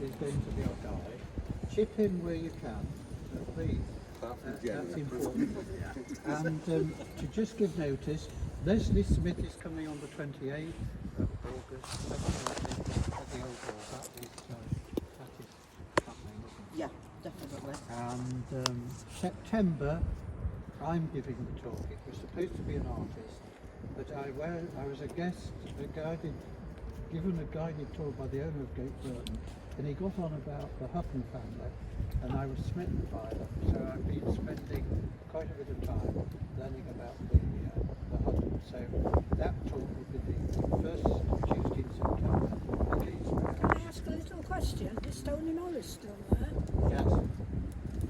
is going to the odd guy. Chip in where you can, please. That's important. And to just give notice, Leslie Smith is coming on the 28th of August, 7:30 at the Old Hall. That is happening, isn't it? Yeah, definitely. And September, I'm giving the talk. It was supposed to be an artist, but I was a guest, given a guided tour by the owner of Gainsborough, and he got on about the Hutton family, and I was smitten by them. So I've been spending quite a bit of time learning about the Hutton. So that talk will be the first Tuesday in September at Gainsborough. Can I ask a little question? Is Stony Norris still there? Yes,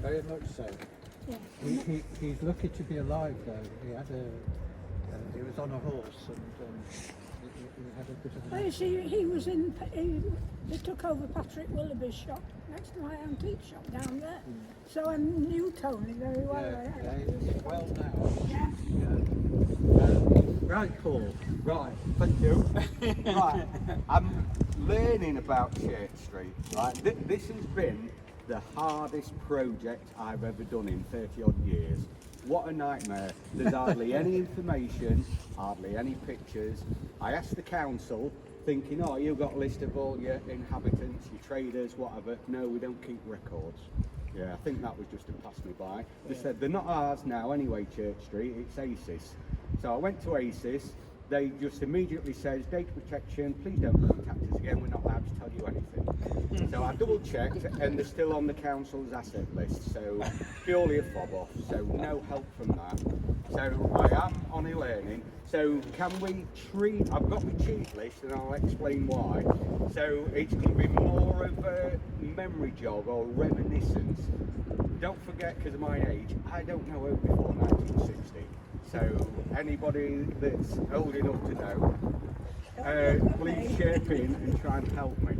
very much so. Yeah. He's lucky to be alive though. He was on a horse and he had a bit of Oh, an you see, they took over Patrick Willoughby's shop next to my antique shop down there. So I knew Tony very well. he's well now. Yeah. Right, Paul. Right, thank you. Right, I'm learning about Church Street. Right, this has been the hardest project I've ever done in 30 odd years. What a nightmare. There's hardly any information, hardly any pictures. I asked the council, thinking, oh, you've got a list of all your inhabitants, your traders, whatever. No, we don't keep records. Yeah, I think that was just to pass me by. They said, they're not ours now anyway, Church Street, it's ACES. So I went to ACES, they just immediately says, data protection, please don't contact us again, we're not allowed to tell you anything. So I double checked and they're still on the council's asset list, so purely a fob off, so no help from that. So I am on e-learning, so can we treat, I've got my cheat list and I'll explain why. So it's going to be more of a memory jog or reminiscence. Don't forget, because of my age, I don't know who before 1960. So anybody that's old enough to know, please chirp in and try and help me.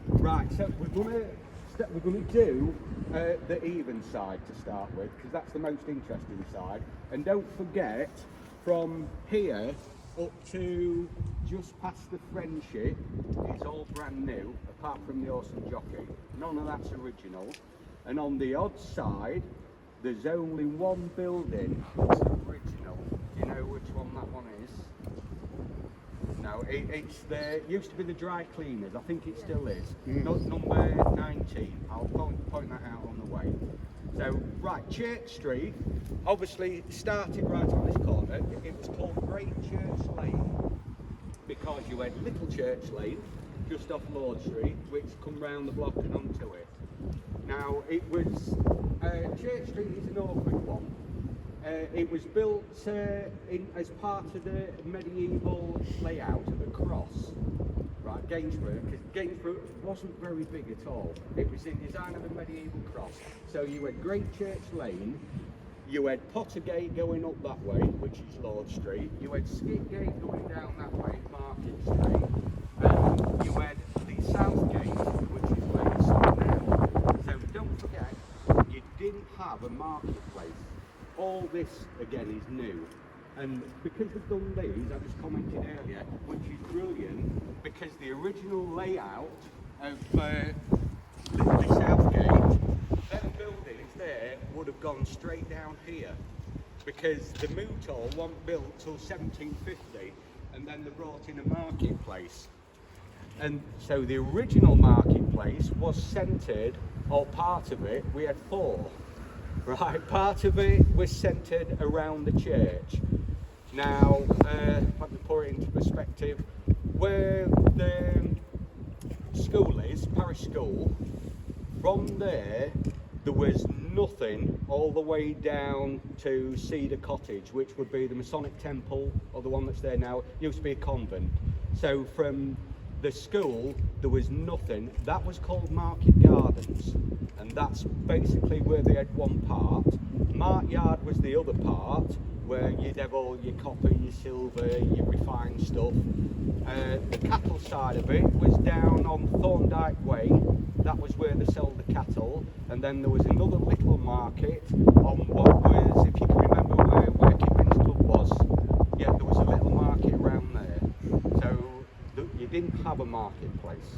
Right, so we're going to do the even side to start with, because that's the most interesting side. And don't forget, from here up to just past the Friendship, it's all brand new, apart from the horse and jockey. None of that's original. And on the odd side, there's only one building that's original. Do you know which one that one is? No, it used to be the dry cleaners. I think it still is. Number 19. I'll point that out on the way. So, right, Church Street, obviously started right on this corner. It was called Great Church Lane because you had Little Church Lane just off Lord Street, which come round the block and onto it. Now, it was, Church Street is an awkward one. It was built as part of the medieval layout of a cross, right, Gainsborough, because Gainsborough wasn't very big at all. It was in design of a medieval cross. So you had Great Church Lane, you had Pottergate going up that way, which is Lord Street, you had Skipgate going down that way, Market Street, and you had the South Gate, which is where it's now. So don't forget, you didn't have a marketplace. All this, again, is new. And because we've done these, I just commented earlier, which is brilliant, because the original layout of the South Gate, them buildings there would have gone straight down here, because the Moot Hall wasn't built till 1750, and then they brought in a marketplace. And so the original marketplace was centred, or part of it, we had four. Right, part of it was centred around the church. Now, let me put it into perspective. Where the school is, parish school, from there was nothing all the way down to Cedar Cottage, which would be the Masonic Temple, or the one that's there now. It used to be a convent. So from the school, there was nothing. That was called Market Gardens, and that's basically where they had one part. Mart Yard was the other part, where you'd have all your copper, your silver, your refined stuff. The cattle side of it was down on Thorndyke Way. That was where they sold the cattle, and then there was another little market on what was, if you can remember where Kemp's Club was. Yeah, there was a little market around there. So you didn't have a marketplace,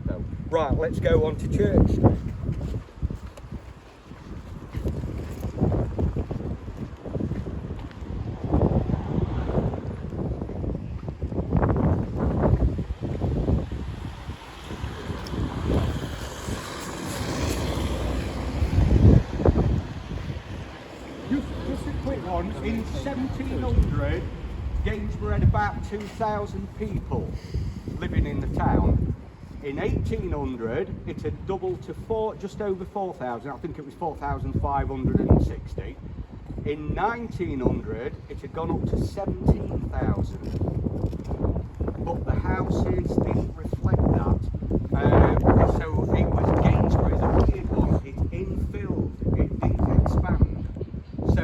though. Right, let's go on to Church Street. Just a quick one. In 1700, Gainsborough had about 2,000 people living in the town. In 1800, it had doubled to just over 4,000. I think it was 4,560. In 1900, it had gone up to 17,000. But the houses didn't reflect that. So it was Gainsborough, the weird one. It infilled, it didn't expand. So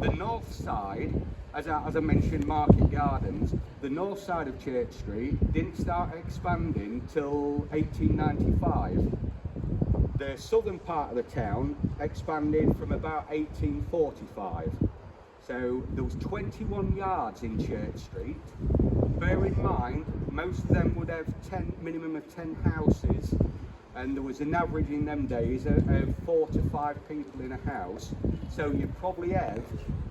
the north side, as I mentioned, Market Gardens, the north side of Church Street didn't start expanding till 1895. The southern part of the town expanded from about 1845. So there was 21 yards in Church Street. Bear in mind, most of them would have minimum of 10 houses, and there was an average in them days of 4 to 5 people in a house. So you probably have,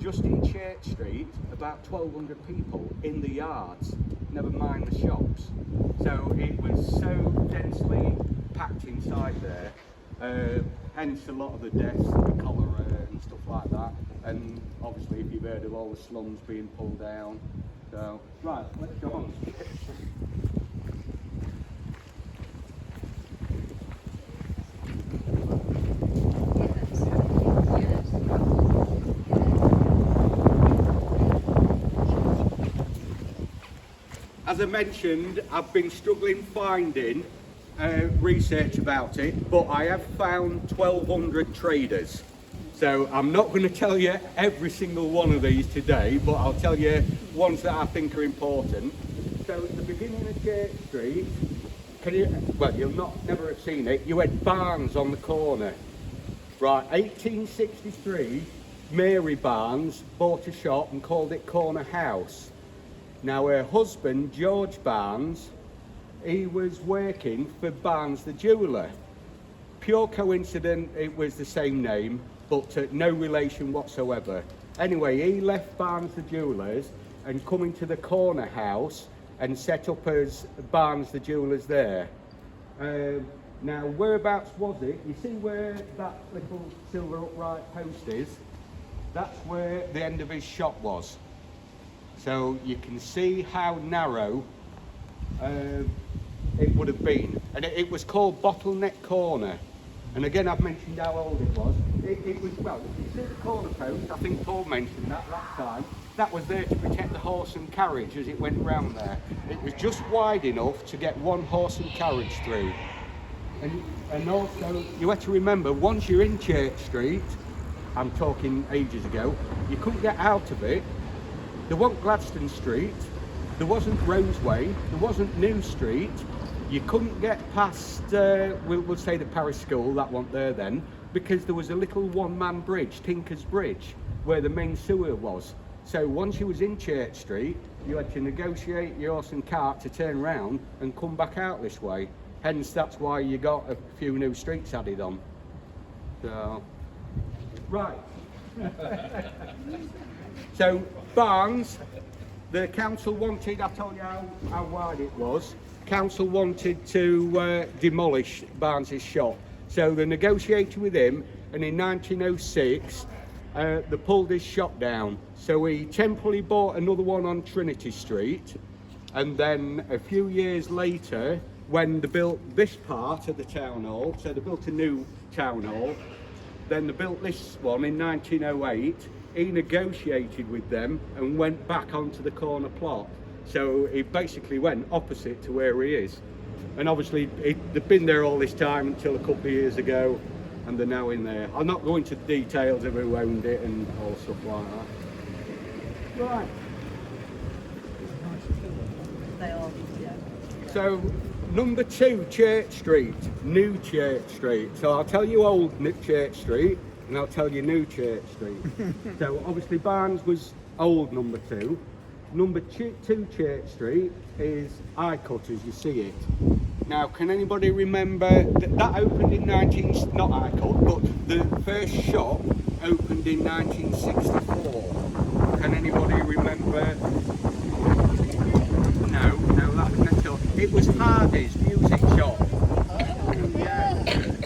just in Church Street, about 1,200 people in the yards, never mind the shops. So it was so densely packed inside there, hence a lot of the deaths, the cholera and stuff like that. And obviously if you've heard of all the slums being pulled down. So, right, let's go on. As I mentioned, I've been struggling finding research about it, but I have found 1,200 traders. So I'm not going to tell you every single one of these today, but I'll tell you ones that I think are important. So at the beginning of Church Street, you'll never have seen it, you had Barnes on the corner. Right, 1863, Mary Barnes bought a shop and called it Corner House. Now her husband, George Barnes, he was working for Barnes the jeweller. Pure coincidence it was the same name, but no relation whatsoever. Anyway, he left Barnes the jewellers and come into the Corner House and set up as Barnes the jewellers there. Now whereabouts was it? You see where that little silver upright post is? That's where the end of his shop was. So you can see how narrow it would have been. And it was called Bottleneck Corner. And again, I've mentioned how old it was. It was, well, you see the corner post, I think Paul mentioned that last time. That was there to protect the horse and carriage as it went round there. It was just wide enough to get one horse and carriage through. And also, you have to remember, once you're in Church Street, I'm talking ages ago, you couldn't get out of it. There wasn't Gladstone Street, there wasn't Roseway, there wasn't New Street. You couldn't get past, we'll say the parish school, that wasn't there then, because there was a little one-man bridge, Tinker's Bridge, where the main sewer was. So once you was in Church Street, you had to negotiate your horse and cart to turn round and come back out this way. Hence, that's why you got a few new streets added on. So, right. So, Barnes, the council wanted, I told you how wide it was, council wanted to demolish Barnes's shop. So they negotiated with him, and in 1906, they pulled his shop down. So he temporarily bought another one on Trinity Street, and then a few years later, when they built this part of the town hall, so they built a new town hall, then they built this one in 1908, he negotiated with them and went back onto the corner plot. So he basically went opposite to where he is. And obviously they've been there all this time until a couple of years ago, and they're now in there. I'll not go into the details of who owned it and all stuff like that. Right. They are, yeah. So number 2, Church Street, New Church Street. So I'll tell you old Church Street, and I'll tell you New Church Street. So obviously Barnes was old number 2. Number 2 Church Street is eye cut as you see it. Now, can anybody remember that opened in not Icon, but the first shop opened in 1964. Can anybody remember? No, that was next door. It was Hardy's music shop.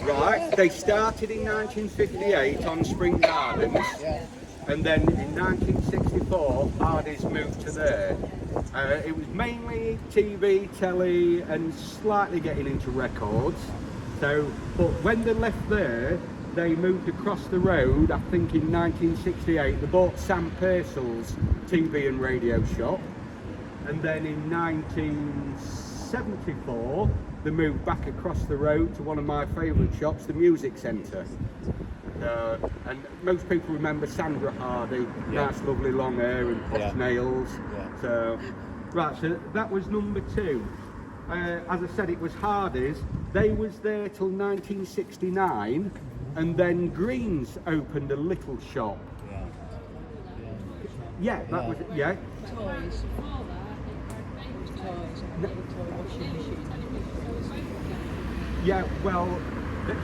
Right, they started in 1958 on Spring Gardens, and then in 1964 Hardy's moved to there. It was mainly TV, telly, and slightly getting into records. So, but when they left there, they moved across the road. I think in 1968 they bought Sam Purcell's TV and radio shop, and then in 1974 they moved back across the road to one of my favourite shops, the Music Centre. And most people remember Sandra Hardy, nice lovely long hair and posh nails. So, right, so that was number 2. As I said, it was Hardy's. They was there till 1969, and then Green's opened a little shop. That was it, Toys. Toys. Toy washing machine. Yeah, well,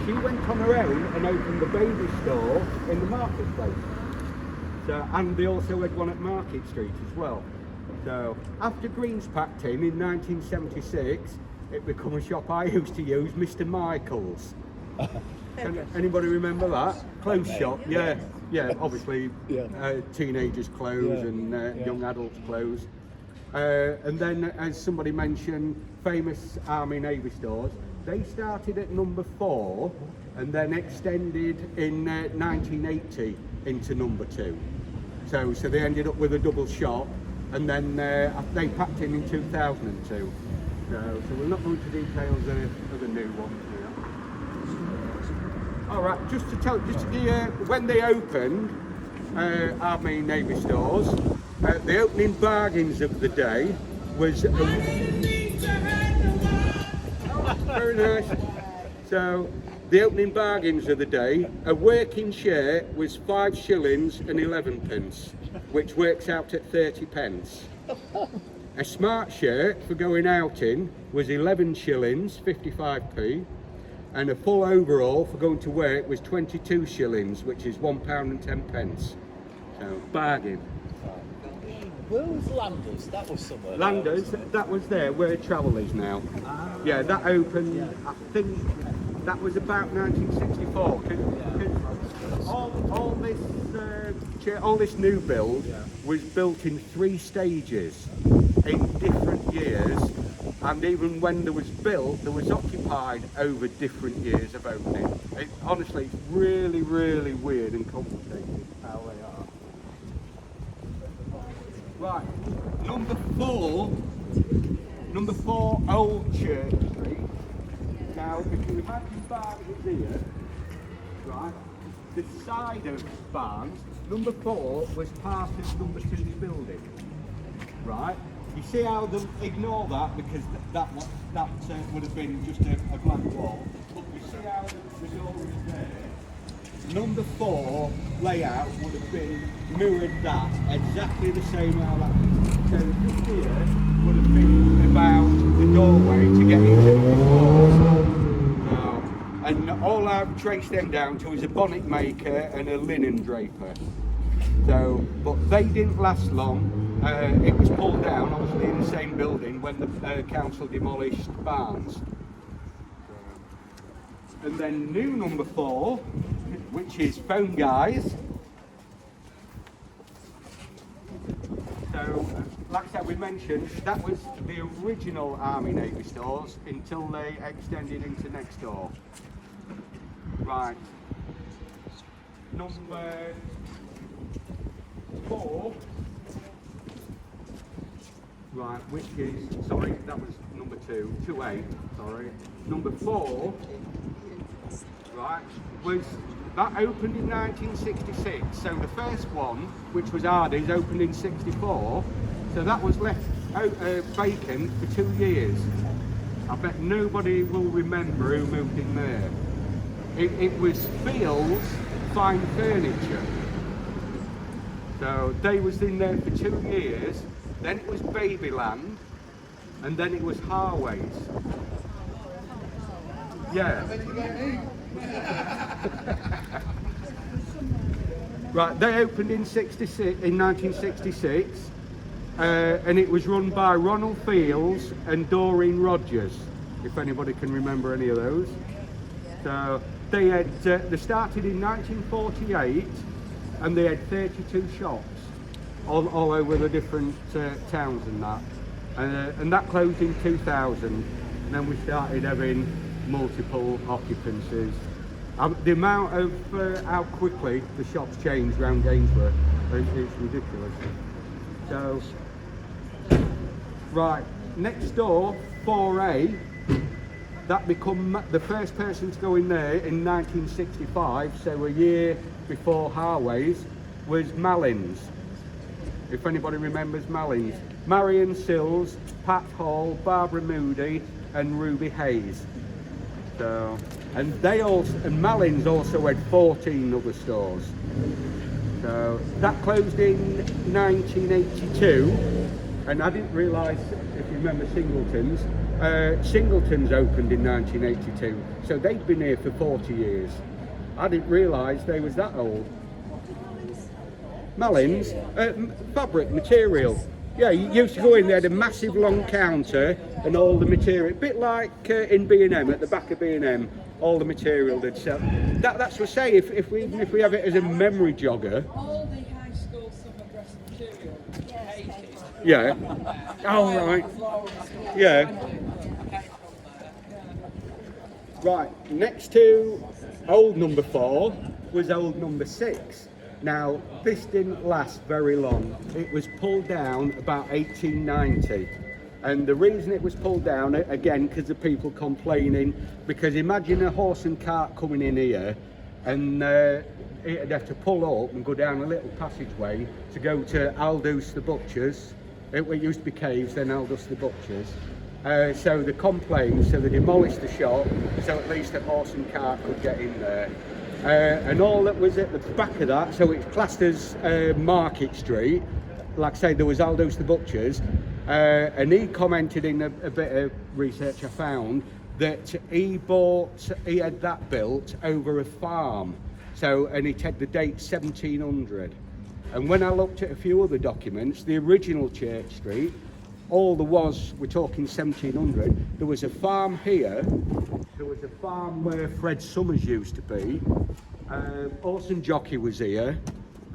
she went on her own and opened a baby store in the marketplace. So, and they also had one at Market Street as well. So after Green's packed in 1976, it became a shop I used to use, Mr. Michael's. Anybody remember that? Clothes shop, yeah, obviously teenagers' clothes and young adults' clothes. And then, as somebody mentioned, famous Army Navy stores. They started at number 4 and then extended in 1980 into number 2. So they ended up with a double shop, and then they packed in 2002. So we're not going to details of the new ones here. All right, just to give you when they opened, Army Navy stores, the opening bargains of the day was. Very nice. So the opening bargains of the day, a working shirt was 5 shillings and 11 pence, which works out at 30 pence. A smart shirt for going out in was 11 shillings, 55p, and a full overall for going to work was 22 shillings, which is £1 and 10 pence. So bargain. Where was Landers? That was somewhere. Landers, that was there where Travel is now. Yeah, that opened, I think that was about 1964. All this new build was built in 3 stages in different years, and even when there was built, there was occupied over different years of opening. Honestly, it's really, really weird and complicated how they are. Right, number 4, Old Church Street. Now, if you imagine Barnes here, right, the side of Barnes, number 4 was part of number 2's building, right? You see how they ignore that because that would have been just a blank wall. But you see how the door is there. Number 4 layout would have been mirrored that, exactly the same how that is. So this here would have been about the doorway to get into number 4. And all I've traced them down to is a bonnet maker and a linen draper. So, but they didn't last long. It was pulled down, obviously in the same building, when the council demolished Barnes. And then new number 4, which is Phone Guys. So, like I said, we mentioned, that was the original Army Navy stores until they extended into next door. Right. Number 4. Right, which is, sorry, that was number 2, 2A, sorry. Number 4, right, was, that opened in 1966. So the first one, which was Hardy's, opened in 64. So that was left vacant for 2 years. I bet nobody will remember who moved in there. It was Field's Fine Furniture. So they was in there for 2 years. Then it was Babyland, and then it was Harway's. Yeah. Right, they opened in 1966, and it was run by Ronald Fields and Doreen Rogers, if anybody can remember any of those. So they started in 1948, and they had 32 shops all over the different towns and that. And that closed in 2000, and then we started having multiple occupancies. The amount of how quickly the shops changed around Gainsborough, it's ridiculous. So, right, next door, FoHA, that become the first person to go in there in 1965, so a year before Harway's, was Malins. If anybody remembers Malins. Marion Sills, Pat Hall, Barbara Moody and Ruby Hayes. So, and Malins also had 14 other stores. So that closed in 1982, and I didn't realise, if you remember Singleton's, Singleton's opened in 1982, so they'd been here for 40 years. I didn't realise they was that old. Malins, fabric material. Yeah, you used to go in there, had a massive long counter and all the material, a bit like in B&M, at the back of B&M, all the material they'd sell. That's what I say, if we have it as a memory jogger. All the high school summer dress material, 80s. Yeah. Oh, right. Yeah. Right, next to old number 4 was old number 6. Now, this didn't last very long. It was pulled down about 1890. And the reason it was pulled down, again, because of people complaining, because imagine a horse and cart coming in here, and it'd have to pull up and go down a little passageway to go to Aldous the Butcher's. It used to be Caves, then Aldous the Butcher's. So they complained, so they demolished the shop, so at least a horse and cart could get in there. And all that was at the back of that, so it's classed as Market Street. Like I say, there was Aldous the Butcher's, and he commented in a bit of research I found that he had that built over a farm. So, and it had the date 1700. And when I looked at a few other documents, the original Church Street, all there was, we're talking 1700, there was a farm here, there was a farm where Fred Summers used to be, Orson Jockey was here,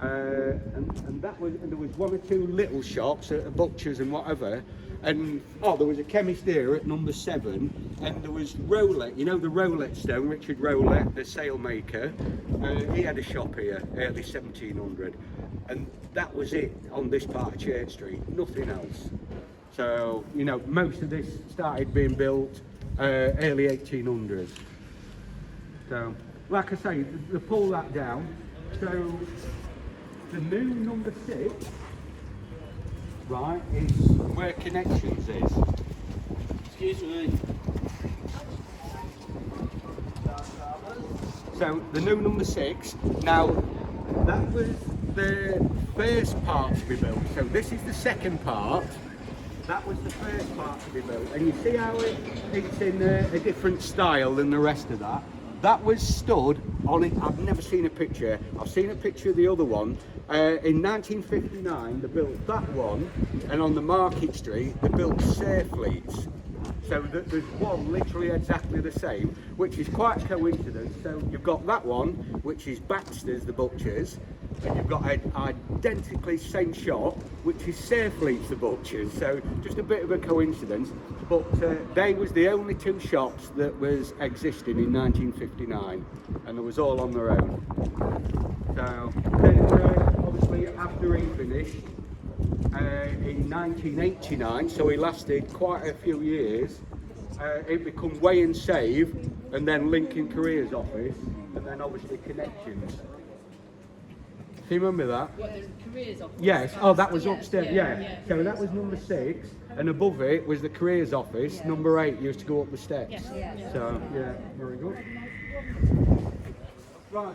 and that was, and there was 1 or 2 little shops, butchers and whatever, and there was a chemist here at number 7, and there was Rowlett, you know the Rowlett stone, Richard Rowlett, the sailmaker, he had a shop here, early 1700, and that was it on this part of Church Street, nothing else. So, you know, most of this started being built early 1800s. So, like I say, they pull that down. So, the new number 6, right, is where Connections is. Excuse me. So, the new number 6, now, that was the first part to be built. So, this is the second part. That was the first part to be built, and you see how it's in a different style than the rest of that. That was stood on it. I've never seen a picture. I've seen a picture of the other one. In 1959, they built that one, and on the Market Street, they built Surfleets. So there's one literally exactly the same, which is quite a coincidence. So you've got that one, which is Baxter's, the Butcher's, and you've got an identically same shop, which is Surfleet's, the Butcher's. So just a bit of a coincidence, but they was the only 2 shops that was existing in 1959, and they was all on their own. So then obviously after he finished, in 1989, so he lasted quite a few years, it became Weigh and Save, and then Lincoln Careers Office, and then obviously Connections. Do you remember that? What, the careers office? Yes, that was upstairs, yeah. So that was number 6, and above it was the Careers Office, number 8 used to go up the steps. So, yeah, very good. Right,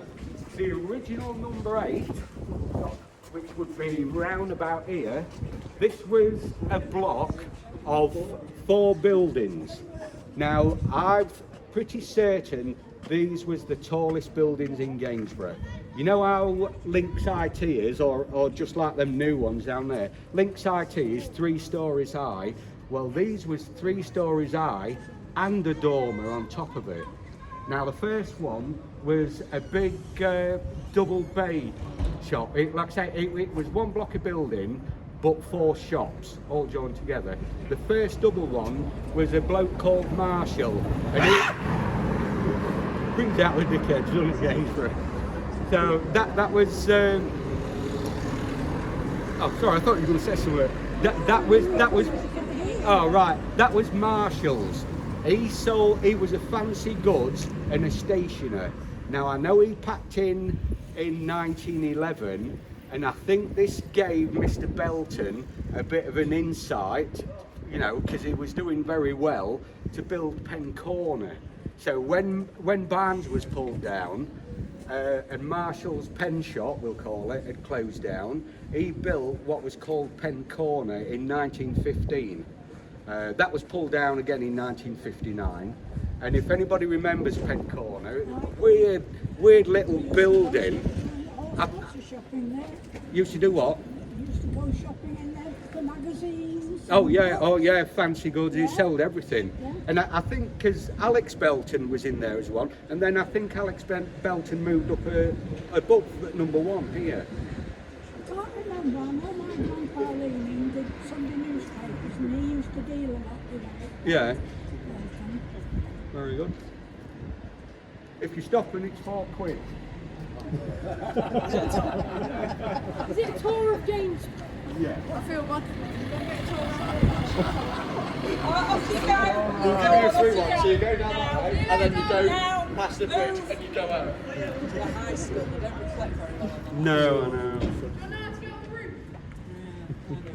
the original number 8, which would be round about here, this was a block of 4 buildings. Now, pretty certain these was the tallest buildings in Gainsborough. You know how Links IT is, or just like them new ones down there? Links IT is 3 stories high. Well, these was 3 stories high and a dormer on top of it. Now, the first one was a big double bay shop. Like I say, it was 1 block of building, but 4 shops all joined together. The first double one was a bloke called Marshall, and it brings out the dickheads, doesn't it, Gainsborough? So that was. Oh, sorry, I thought you were going to say something. That was. Oh, right. That was Marshall's. He was a fancy goods and a stationer. Now, I know he packed in 1911, and I think this gave Mr. Belton a bit of an insight, you know, because he was doing very well, to build Pen Corner. So when Barnes was pulled down, and Marshall's pen shop, we'll call it, had closed down, he built what was called Pen Corner in 1915. That was pulled down again in 1959, and if anybody remembers Pen Corner, weird little building. Used to do what? Used to go shopping in there for magazines. Oh yeah, fancy goods. He sold everything. Yeah. And I think because Alex Belton was in there as well, and then I think Alex Belton moved up above number 1 here. I can't remember. I know my grandpa Leaning did Sunday newspapers, and he used to deal a lot with it. Yeah. Very good. If you stop and it's £4. Is it a tour of Gainsborough? Yeah. I feel bad. Off you go. You go through one, so you go down that way, and then you go past the bridge and you go out. The high school, they don't reflect very well on that. No.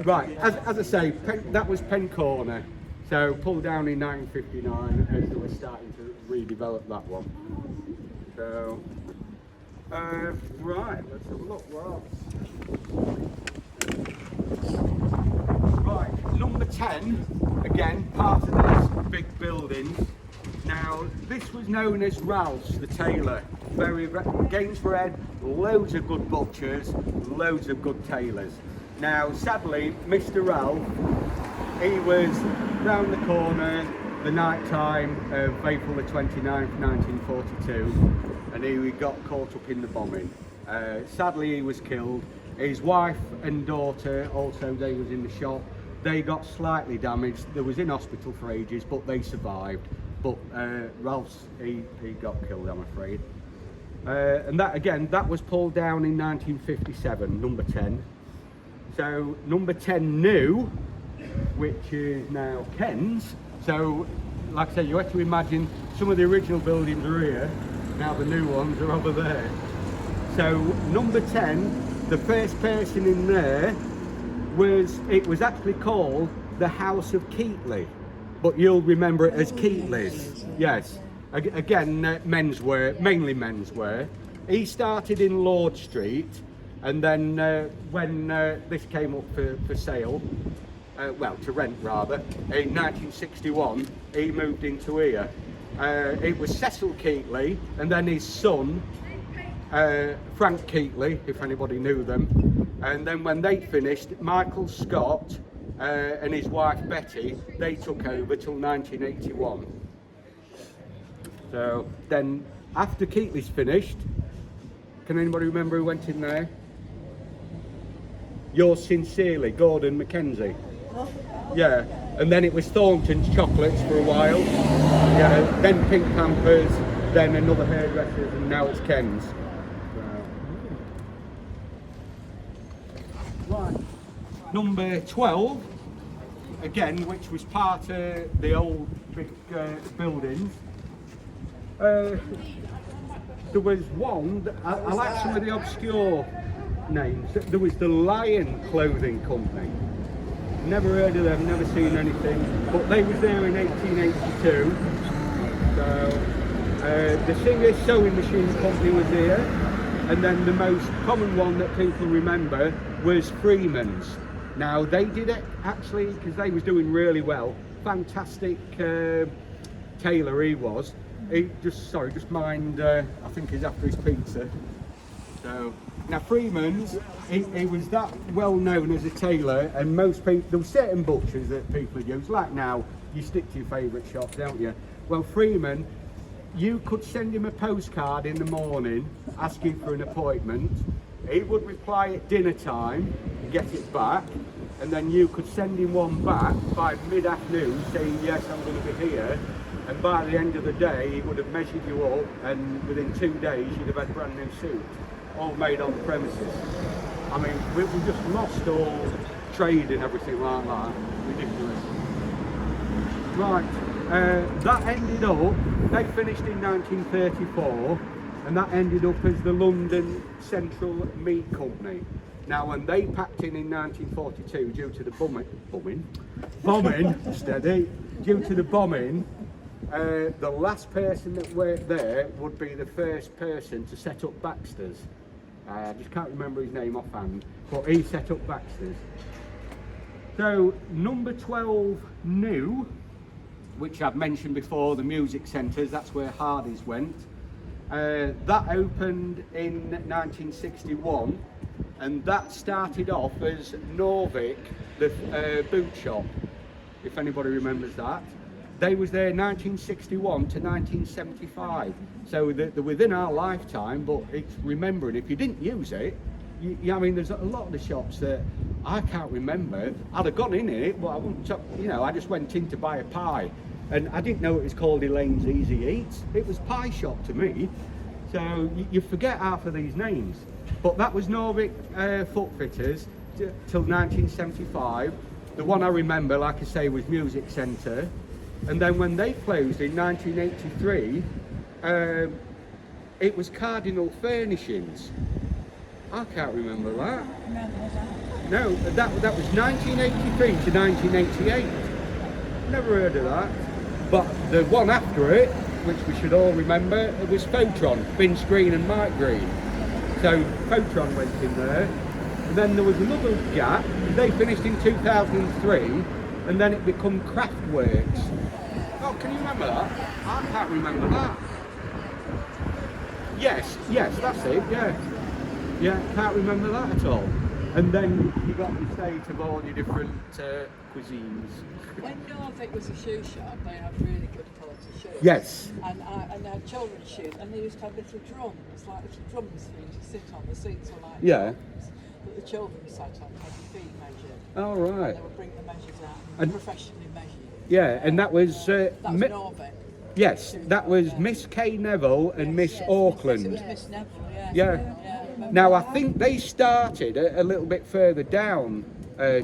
Right, as I say, that was Pen Corner. So pulled down in 1959 as they were starting to redevelop that one. So, right, let's have a look. What else? Right, number 10, again, part of this big building. Now, this was known as Ralph's, the tailor. Gainsborough had loads of good butchers, loads of good tailors. Now, sadly, Mr. Ralph, he was round the corner the night time of April the 29th, 1942, and he got caught up in the bombing. Sadly, he was killed. His wife and daughter, also, they was in the shop. They got slightly damaged. They was in hospital for ages, but they survived. But Ralph's, he got killed, I'm afraid. And that, again, that was pulled down in 1957, number 10. So, number 10 new, which is now Ken's. So, like I said, you have to imagine some of the original buildings are here, now the new ones are over there. So, number 10, the first person in there it was actually called the House of Keatley, but you'll remember it as Keatley's. Yes, again, menswear, mainly menswear. He started in Lord Street, and then when this came up for sale, well, to rent rather, in 1961, he moved into here. It was Cecil Keatley, and then his son, Frank Keatley, if anybody knew them. And then when they finished, Michael Scott and his wife Betty, they took over till 1981. So then, after Keatley's finished, can anybody remember who went in there? Yours sincerely, Gordon Mackenzie. Yeah, and then it was Thornton's Chocolates for a while. Yeah, then Pink Pampers, then another hairdresser's, and now it's Ken's. Right. Number 12, again, which was part of the old big buildings. There was one, I like some of the obscure names. There was the Lion Clothing Company. Never heard of them, never seen anything, but they was there in 1882. So, the Singer Sewing Machine Company was here, and then the most common one that people remember was Freeman's. Now, they did it actually because they was doing really well. Fantastic tailor he was. just mind, I think he's after his pizza. So, now Freeman's, he was that well known as a tailor, and most people, there were certain butchers that people use, like now, you stick to your favourite shops, don't you? Well, Freeman, you could send him a postcard in the morning asking for an appointment. He would reply at dinner time, get it back, and then you could send him one back by mid-afternoon saying, yes, I'm going to be here. And by the end of the day, he would have measured you up, and within 2 days, you'd have had a brand new suit, all made on the premises. I mean, we just lost all trade and everything like that. Ridiculous. Right, that ended up, they finished in 1934, and that ended up as the London Central Meat Company. Now, when they packed in 1942, due to the bombing, steady, due to the bombing, the last person that worked there would be the first person to set up Baxter's. I just can't remember his name offhand, but he set up Baxter's. So, number 12 New, which I've mentioned before, the music centres, that's where Hardy's went. That opened in 1961, and that started off as Norvik, the boot shop, if anybody remembers that. They was there 1961 to 1975, so they're within our lifetime, but it's remembering, if you didn't use it, I mean, there's a lot of the shops that I can't remember. I'd have gone in it, but I wouldn't, I just went in to buy a pie, and I didn't know it was called Elaine's Easy Eats. It was pie shop to me, so you forget half of these names. But that was Norvik Foot Fitters till 1975. The one I remember, like I say, was Music Centre. And then when they closed in 1983, it was Cardinal Furnishings. I can't remember that. No, that was 1983 to 1988. Never heard of that. But the one after it, which we should all remember, it was Photron, Vince Green and Mike Green. So Photron went in there. And then there was another gap. They finished in 2003, and then it became Craftworks. Oh, can you remember that? I can't remember that. Yes, that's it, yeah. Yeah, can't remember that at all. And then you got the state of all your different cuisines. When Norvik was a shoe shop, they had really good quality shoes. Yes. And they had children's shoes, and they used to have little drums, like little drums for you to sit on. The seats were like drums that the children sat on, had your feet measured. Oh, right. And they would bring the measures out And professionally measured. Yeah, and that was... that was Norvik. Yes, that was Miss Kay Neville and Miss Auckland. It was Miss Neville, Yeah. Now, I think they started a little bit further down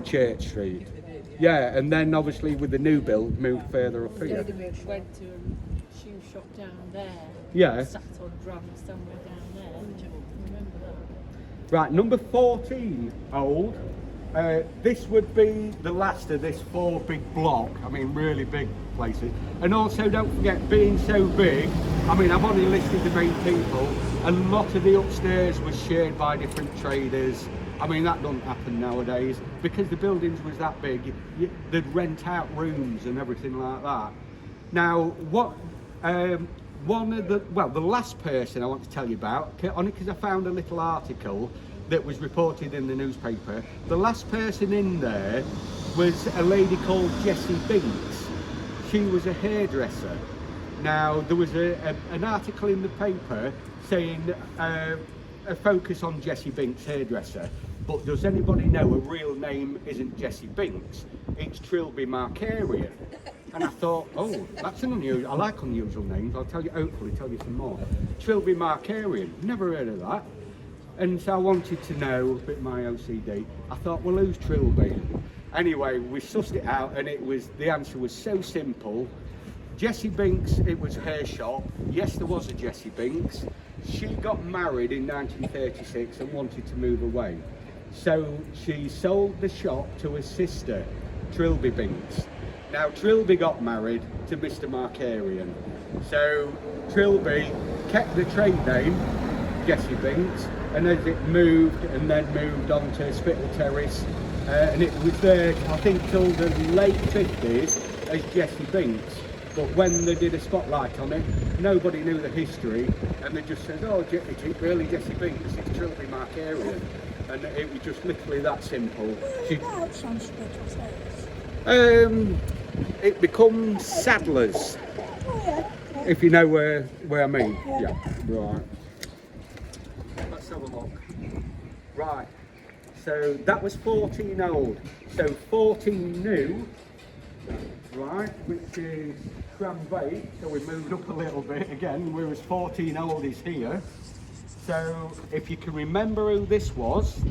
Church Street. Yeah, and then obviously with the new build moved further up here. David went to a shoe shop down there. Yeah. Sat on drums somewhere down there. Remember that? Right, number 14, Old. This would be the last of this 4 big block. I mean, really big places. And also, don't forget, being so big, I mean, I've only listed the main people. A lot of the upstairs was shared by different traders. I mean, that doesn't happen nowadays because the buildings was that big. They'd rent out rooms and everything like that. Now, the last person I want to tell you about, only because I found a little article that was reported in the newspaper. The last person in there was a lady called Jessie Binks. She was a hairdresser. Now, there was an article in the paper saying a focus on Jessie Binks, hairdresser. But does anybody know her real name isn't Jessie Binks? It's Trilby Markarian. And I thought, oh, that's an unusual, I like unusual names. I'll tell you, hopefully tell you some more. Trilby Markarian, never heard of that. And so I wanted to know, a bit my OCD, I thought, well, who's Trilby? Anyway, we sussed it out, and the answer was so simple. Jessie Binks, it was her shop. Yes, there was a Jessie Binks. She got married in 1936 and wanted to move away. So she sold the shop to her sister, Trilby Binks. Now, Trilby got married to Mr. Markarian. So Trilby kept the trade name, Jessie Binks, and as it moved on to Spittal Terrace, and it was there, I think, till the late 50s as Jessie Binks. But when they did a spotlight on it, nobody knew the history, and they just said, oh, it's really Jessie Binks, it's Trilby Markarian. And it was just literally that simple. Whereabouts on Spittle Stairs? It becomes Sadler's, Oh yeah. if you know where I mean. Yeah, right. Let's have a look. Right, so that was 14 old. So 14 new, right, which is Cranbait. So we moved up a little bit again, whereas 14 old is here. So if you can remember who this was,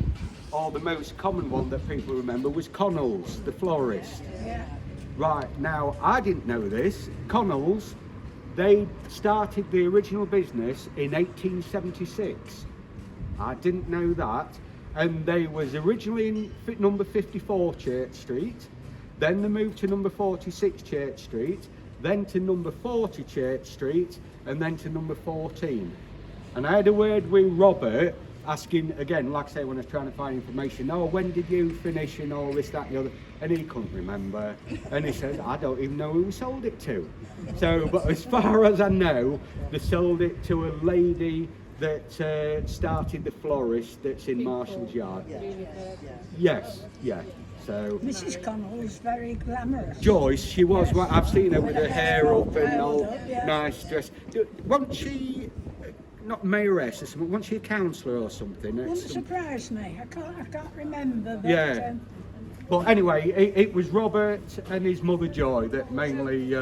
or the most common one that people remember was Connell's, the florist. Yeah. Right, now I didn't know this. Connell's, they started the original business in 1876. I didn't know that. And they was originally in number 54 Church Street, then they moved to number 46 Church Street, then to number 40 Church Street, and then to number 14. And I had a word with Robert asking, again, like I say, when I was trying to find information, oh, when did you finish and all this, that and the other, and he couldn't remember. And he says, I don't even know who we sold it to. So, but as far as I know, they sold it to a lady that started the florist that's in Marshall's Yard. Yes, yeah. So Mrs. Connell is very glamorous. Joyce, she was. Well, I've seen her with her hair up and all nice dress. Wasn't she not mayoress or something? Wasn't she a councillor or something? Wouldn't surprise me. I can't remember. But, Yeah. But anyway, it was Robert and his mother Joy that mainly.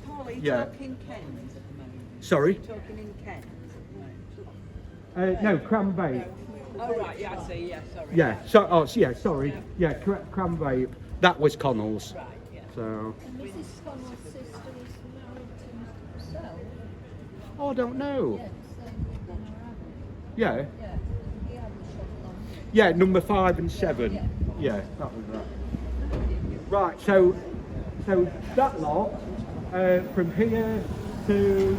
Paul, are you Yeah. talking Kent at the moment? Sorry. Talking in Kent? No, Cranbait. Oh right, yeah, I see, yeah, sorry. Yeah. So, oh, yeah. Sorry. Yeah, Cranbait. That was Connell's. Right, yeah. So. And Mrs. Connell's sister is married to Mr. Purcell. Oh, I don't know. Yes, Yeah. yeah. He had the shop on. Yeah, number 5 and 7. Yeah, that was right. Right, so that lot from here to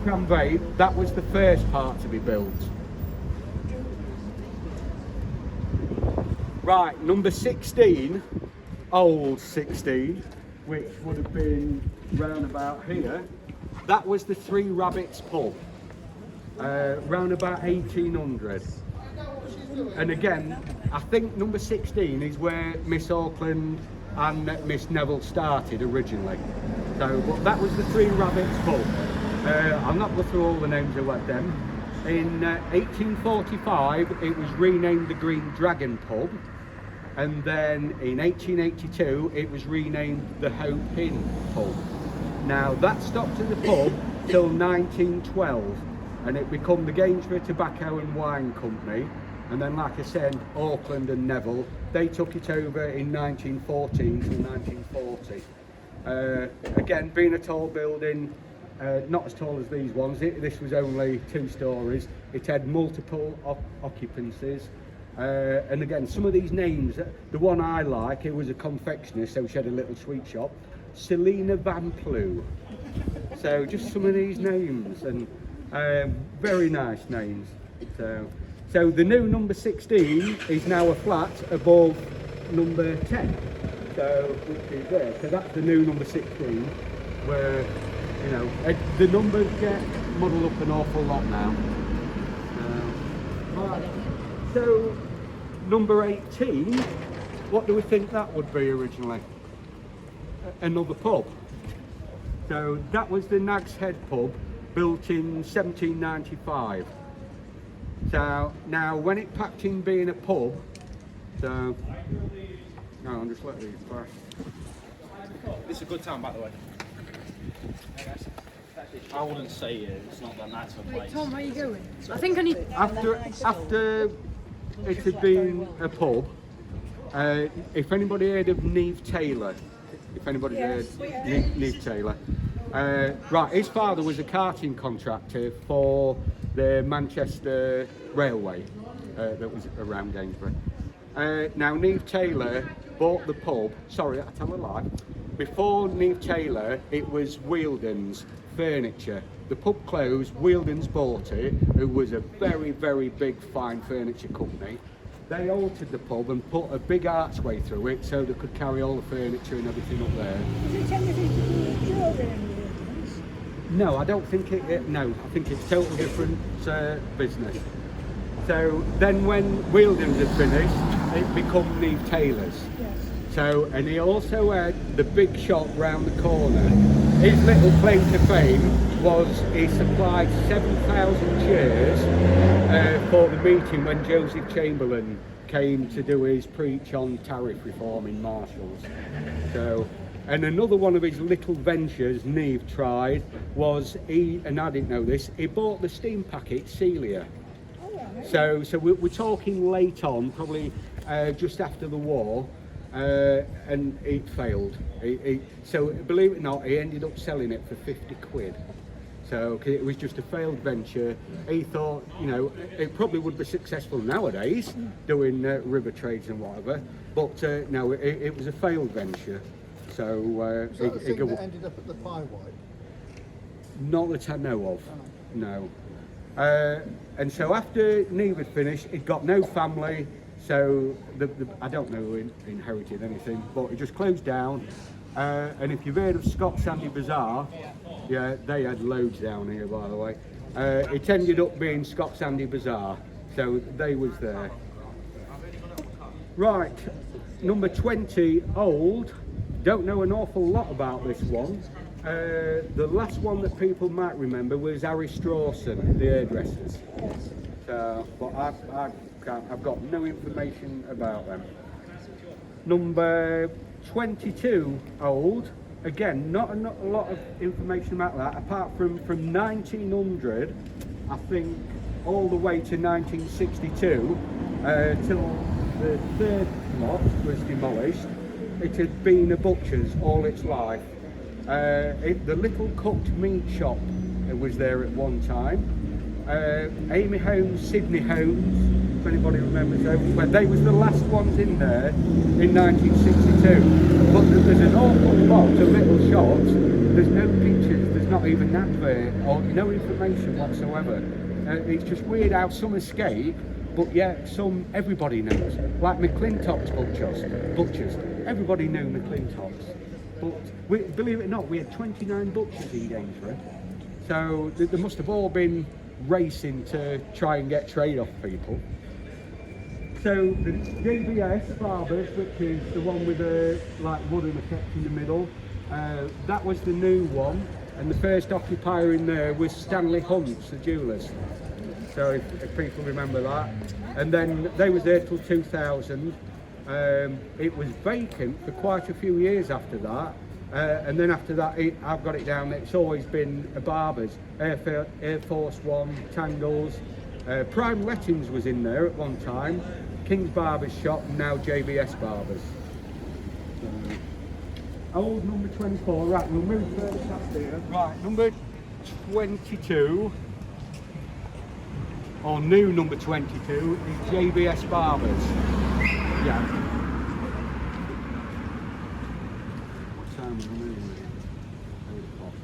Cranbait, that was the first part to be built. Right, number 16, old 16, which would have been round about here. That was the Three Rabbits pub, round about 1800. And again, I think number 16 is where Miss Auckland and Miss Neville started originally. So, but that was the Three Rabbits pub. I'm not going through all the names of them. In 1845, it was renamed the Green Dragon pub. And then in 1882, it was renamed the Hope Inn pub. Now that stopped as a pub till 1912, and it became the Gainsborough Tobacco and Wine Company. And then, like I said, Auckland and Neville, they took it over in 1914 to 1940. Again, being a tall building, not as tall as these ones, this was only 2 stories. It had multiple occupancies. And again, some of these names, the one I like, it was a confectioner, so she had a little sweet shop, Selina Van Plu. So just some of these names, and very nice names. So the new number 16 is now a flat above number 10. So which is there. So that's the new number 16, where you know the numbers get muddled up an awful lot now. Right. So number 18, what do we think that would be originally? Another pub. So that was the Nag's Head pub, built in 1795. So now when it packed in being a pub, so no, I'm just letting these pass. This is a good town, by the way. I wouldn't say it's not that nice of a place. Tom, where are you going? I think I need. After it had been a pub, if anybody heard of Neve Taylor, if anybody's heard Neve Taylor, right, his father was a carting contractor for the Manchester Railway that was around Gainsborough. Now Neve Taylor bought the pub, sorry I tell a lie, before Neve Taylor it was Wheeldon's Furniture. The pub closed, Wheeldon's bought it, who was a very, very big fine furniture company. They altered the pub and put a big archway through it so they could carry all the furniture and everything up there. Is it anything to do with jewellery and No, I don't think no, I think it's totally different business. So then when Wheeldon's had finished, it become Neve Taylor's. Yes. So, and he also had the big shop round the corner. His little claim to fame was he supplied 7,000 chairs for the meeting when Joseph Chamberlain came to do his preach on tariff reform in Marshalls. So, and another one of his little ventures Neve tried was and I didn't know this, he bought the steam packet Celia. So we're talking late on, probably just after the war, and it failed. So believe it or not, he ended up selling it for 50 quid. So 'cause it was just a failed venture. He thought, you know, it probably would be successful nowadays, doing river trades and whatever, but no, it was a failed venture. So Was that the thing that ended up at the Pie White? not that I know of, no. And so after Neve had finished, he'd got no family, so I don't know who inherited anything, but it just closed down. And if you've heard of Scott Sandy Bazaar, yeah, they had loads down here, by the way. It ended up being Scott Sandy Bazaar, so they was there. Right, number 20, Old. Don't know an awful lot about this one. The last one that people might remember was Harry Strawson, the hairdressers. But I've got no information about them. Number 22, Old. Again, not a lot of information about that, apart from 1900, I think, all the way to 1962, till the third lot was demolished. It had been a butcher's all its life. The little cooked meat shop was there at one time. Amy Holmes, Sydney Holmes, if anybody remembers those, well, they was the last ones in there in 1962. But there's an awful lot of little shops. There's no pictures, there's not even an advert or no information whatsoever. It's just weird how some escape, but yet some everybody knows. Like McClintock's butchers. Everybody knew McClintock's. But believe it or not, we had 29 butchers in Gainsborough. So they must have all been racing to try and get trade off people. So the JBS Barbers, which is the one with the like wooden effect in the middle, that was the new one, and the first occupier in there was Stanley Hunt's, the jewellers. So if people remember that, and then they was there till 2000. It was vacant for quite a few years after that. And then after that, I've got it down that it's always been a Barbers, Air Force One, Tangles, Prime Lettings was in there at one time, King's Barber's Shop, and now JBS Barbers. Old number 24, right, we'll move further past here. Right, number 22, or new number 22, is JBS Barbers. Yeah. What time are we anyway? 8 o'clock.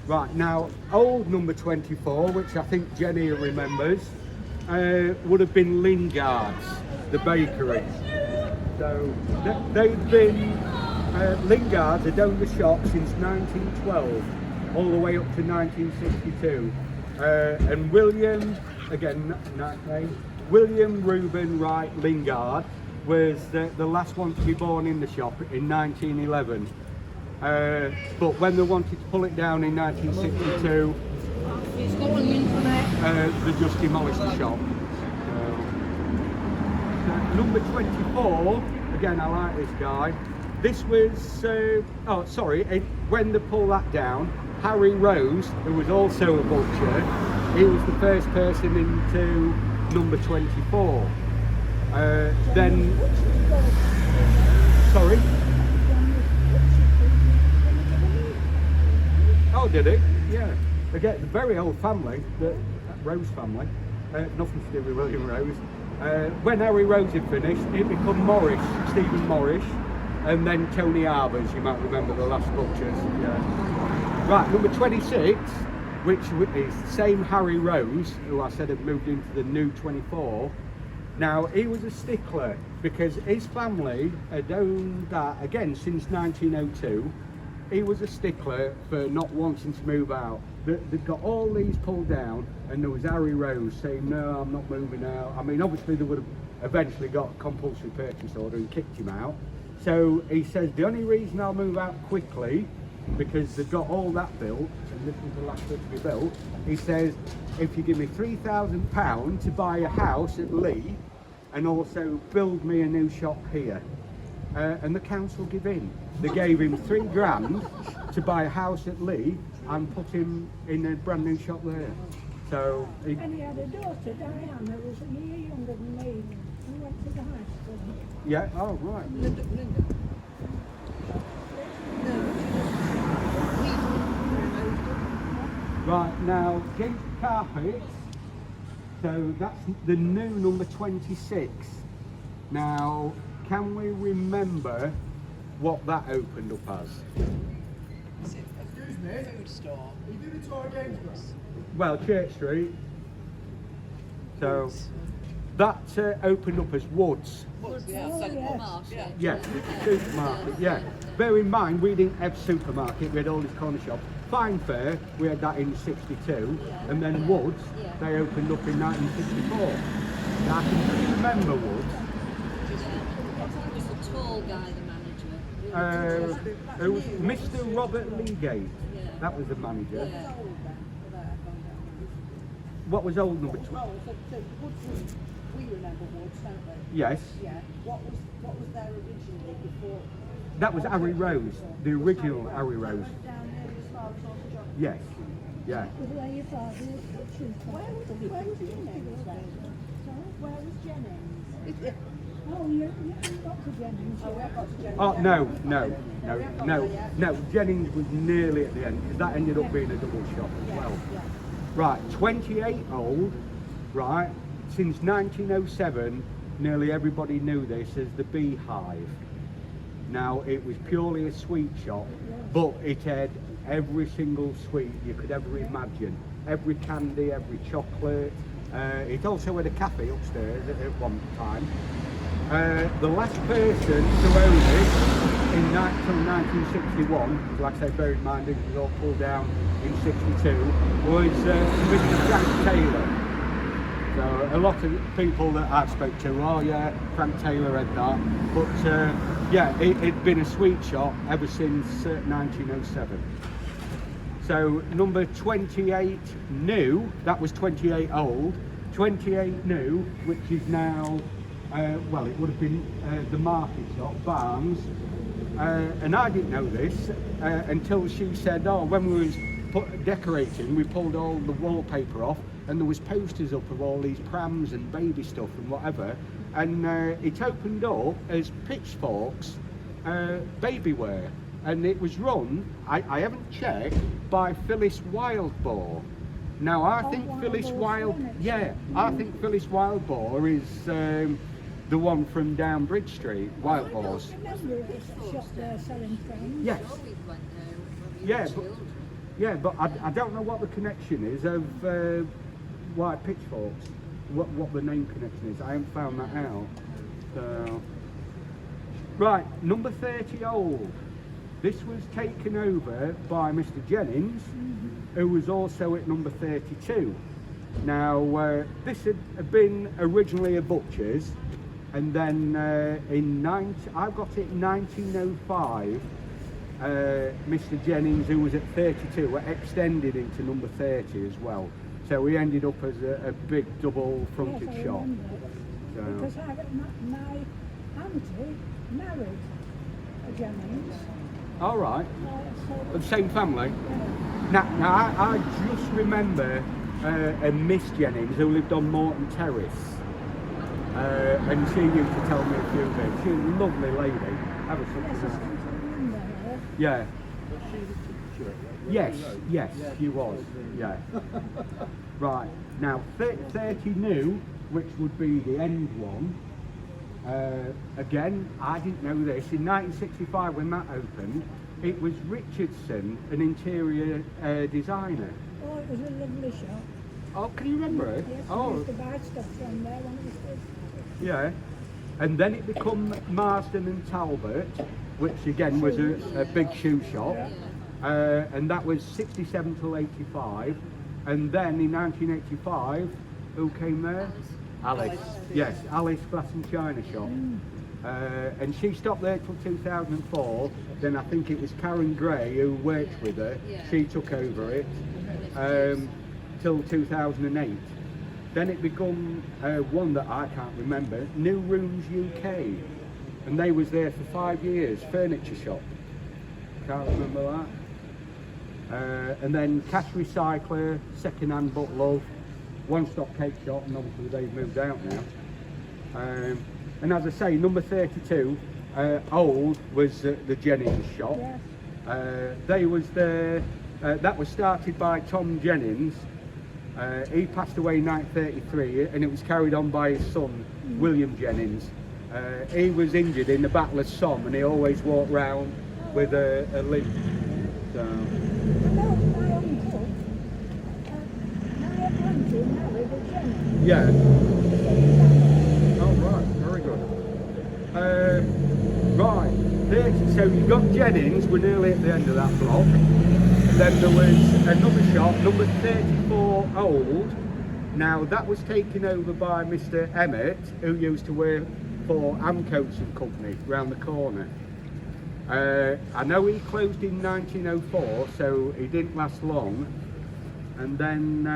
Right, now, old number 24, which I think Jenny remembers, would have been Lingard's, the bakery. So, they've been, Lingard's had owned the shop since 1912, all the way up to 1962. And William, again, nice name, William Reuben Wright Lingard was the last one to be born in the shop in 1911. But when they wanted to pull it down in 1962, they just demolished the shop. Number 24, again I like this guy. This was, when they pulled that down, Harry Rose, who was also a butcher, he was the first person into number 24. Then, sorry? Oh, did it? Yeah. Again, the very old family, the Rose family, nothing to do with William Rose. When Harry Rose had finished, it became Morris, Stephen Morris, and then Tony Arbors, you might remember the last butchers. Yeah. Right, number 26, which is the same Harry Rose, who I said had moved into the new 24, Now, he was a stickler because his family had owned that, again, since 1902. He was a stickler for not wanting to move out. They'd got all these pulled down, and there was Harry Rose saying, no, I'm not moving out. I mean, obviously they would have eventually got a compulsory purchase order and kicked him out. So he says, the only reason I'll move out quickly, because they've got all that built, and this was the last bit to be built, he says, if you give me £3,000 to buy a house at Lee, and also build me a new shop here. And the council give in. They gave him £3,000 to buy a house at Lee and put him in a brand new shop there. So And he had a daughter, Diane, who was a year younger than me, who went to the high school. yeah, oh right. Linda. Right, now Gainsborough Carpet, so that's the new number 26. Now, can we remember what that opened up as? Is it a food store? You did a tour of Gainsborough? Well, Church Street. So that opened up as Woods. What's the Oh, outside yes. box? Yeah. Yes, it's a supermarket, yeah. Bear in mind, we didn't have supermarket, we had all these corner shops. Fine Fair, we had that in 62, and then Woods, they opened up in 1964. Now, I can remember Woods. Was the tall guy the manager? It was Mr. Robert Leagate, Yeah. that was the manager. Yeah. What was old number 12? Well, so Woods, we remember Woods, don't we? Yes, Yeah. What was there originally before? that was Harry Rose, the original Harry Rose. Down here as far as all the jobs. Yes, yeah. Was where your father was kitchen. Where was Jennings then? Where was Jennings? Oh, you got to Jennings. Oh, we have got to Jennings. Oh, no. Jennings was nearly at the end, because that ended up being a double shop as well. Yeah. Right, 28 old, right, since 1907, nearly everybody knew this as the Beehive. Now, it was purely a sweet shop, but it had every single sweet you could ever imagine. Every candy, every chocolate. It also had a cafe upstairs at one time. The last person to own it until 1961, like I say, bear in mind it was all pulled down in 62, was Mr. Frank Taylor. So a lot of people that I spoke to, oh yeah, Frank Taylor had that, but yeah, it'd been a sweet shop ever since 1907. So number 28 new, that was 28 old, 28 new, which is now, well, it would have been the market shop, Barnes, and I didn't know this until she said, oh, when we was decorating, we pulled all the wallpaper off, and there was posters up of all these prams and baby stuff and whatever, and it opened up as Pitchfork's baby wear, and it was run, I haven't checked, by Phyllis Wildboar. Now I think Phyllis I think Phyllis Wildboar is the one from down Bridge Street, Wildboars. I don't remember a shop there selling frames. Yes. Sure, we went there when we Yeah, were but- children. Yeah, but I don't know what the connection is of why Pitchforks. What the name connection is. I haven't found that out. So, right, number 30 old. This was taken over by Mr. Jennings, who was also at number 32. Now, this had been originally a butcher's, and then I've got it in 1905. Mr. Jennings, who was at 32, extended into number 30 as well. So we ended up as a big double fronted Yes, I shop. remember. So, Because my auntie married a Jennings. all right, So, of the same family. Now I just remember a Miss Jennings who lived on Morton Terrace, and she used to tell me a few things. She was a lovely lady. Have a yes, something I there. seem to remember her. Yeah. Yes, she was. Yeah. Right. Now 30 new, which would be the end one. Again, I didn't know this. In 1965, when that opened, it was Richardson, an interior designer. Oh, it was a lovely shop. Oh, can you remember it? Yes, we Oh, used to buy stuff from there when it was good. Yeah. And then it become Marsden and Talbot, which again was a big shoe shop. And that was 67 till 85. And then in 1985, who came there? Alice. Yes, Alice Glass and China Shop. And she stopped there till 2004. Then I think it was Karen Gray who worked with her. She took over it till 2008. Then it become one that I can't remember, New Rooms UK. And they was there for 5 years, furniture shop. Can't remember that. And then Cash Recycler, Second Hand But Love, One Stop Cake Shop, and obviously they've moved out now. And as I say, number 32, old, was the Jennings shop. They was there, that was started by Tom Jennings. He passed away in 1933 and it was carried on by his son, William Jennings. He was injured in the Battle of Somme and he always walked round with a limp. So. My uncle, married a Jennings. Yeah. Oh right, very good. Right, so you got Jennings, we're nearly at the end of that block. Then there was another shop, number 34 Old. Now that was taken over by Mr. Emmett, who used to work for Amcoats and Company round the corner. I know he closed in 1904, so he didn't last long. And then,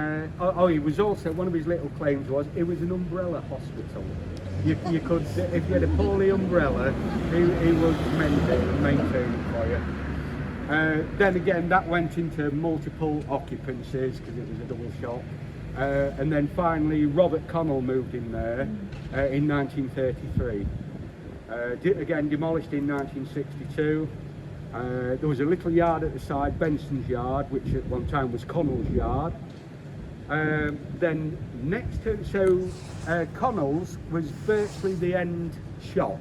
he was also, one of his little claims was, it was an umbrella hospital. You could, if you had a poorly umbrella, he would mend it and maintain it for you. Then again, that went into multiple occupancies because it was a double shop. And then finally, Robert Connell moved in there in 1933. Again, demolished in 1962. There was a little yard at the side, Benson's Yard, which at one time was Connell's Yard. Then next to, Connell's was virtually the end shop,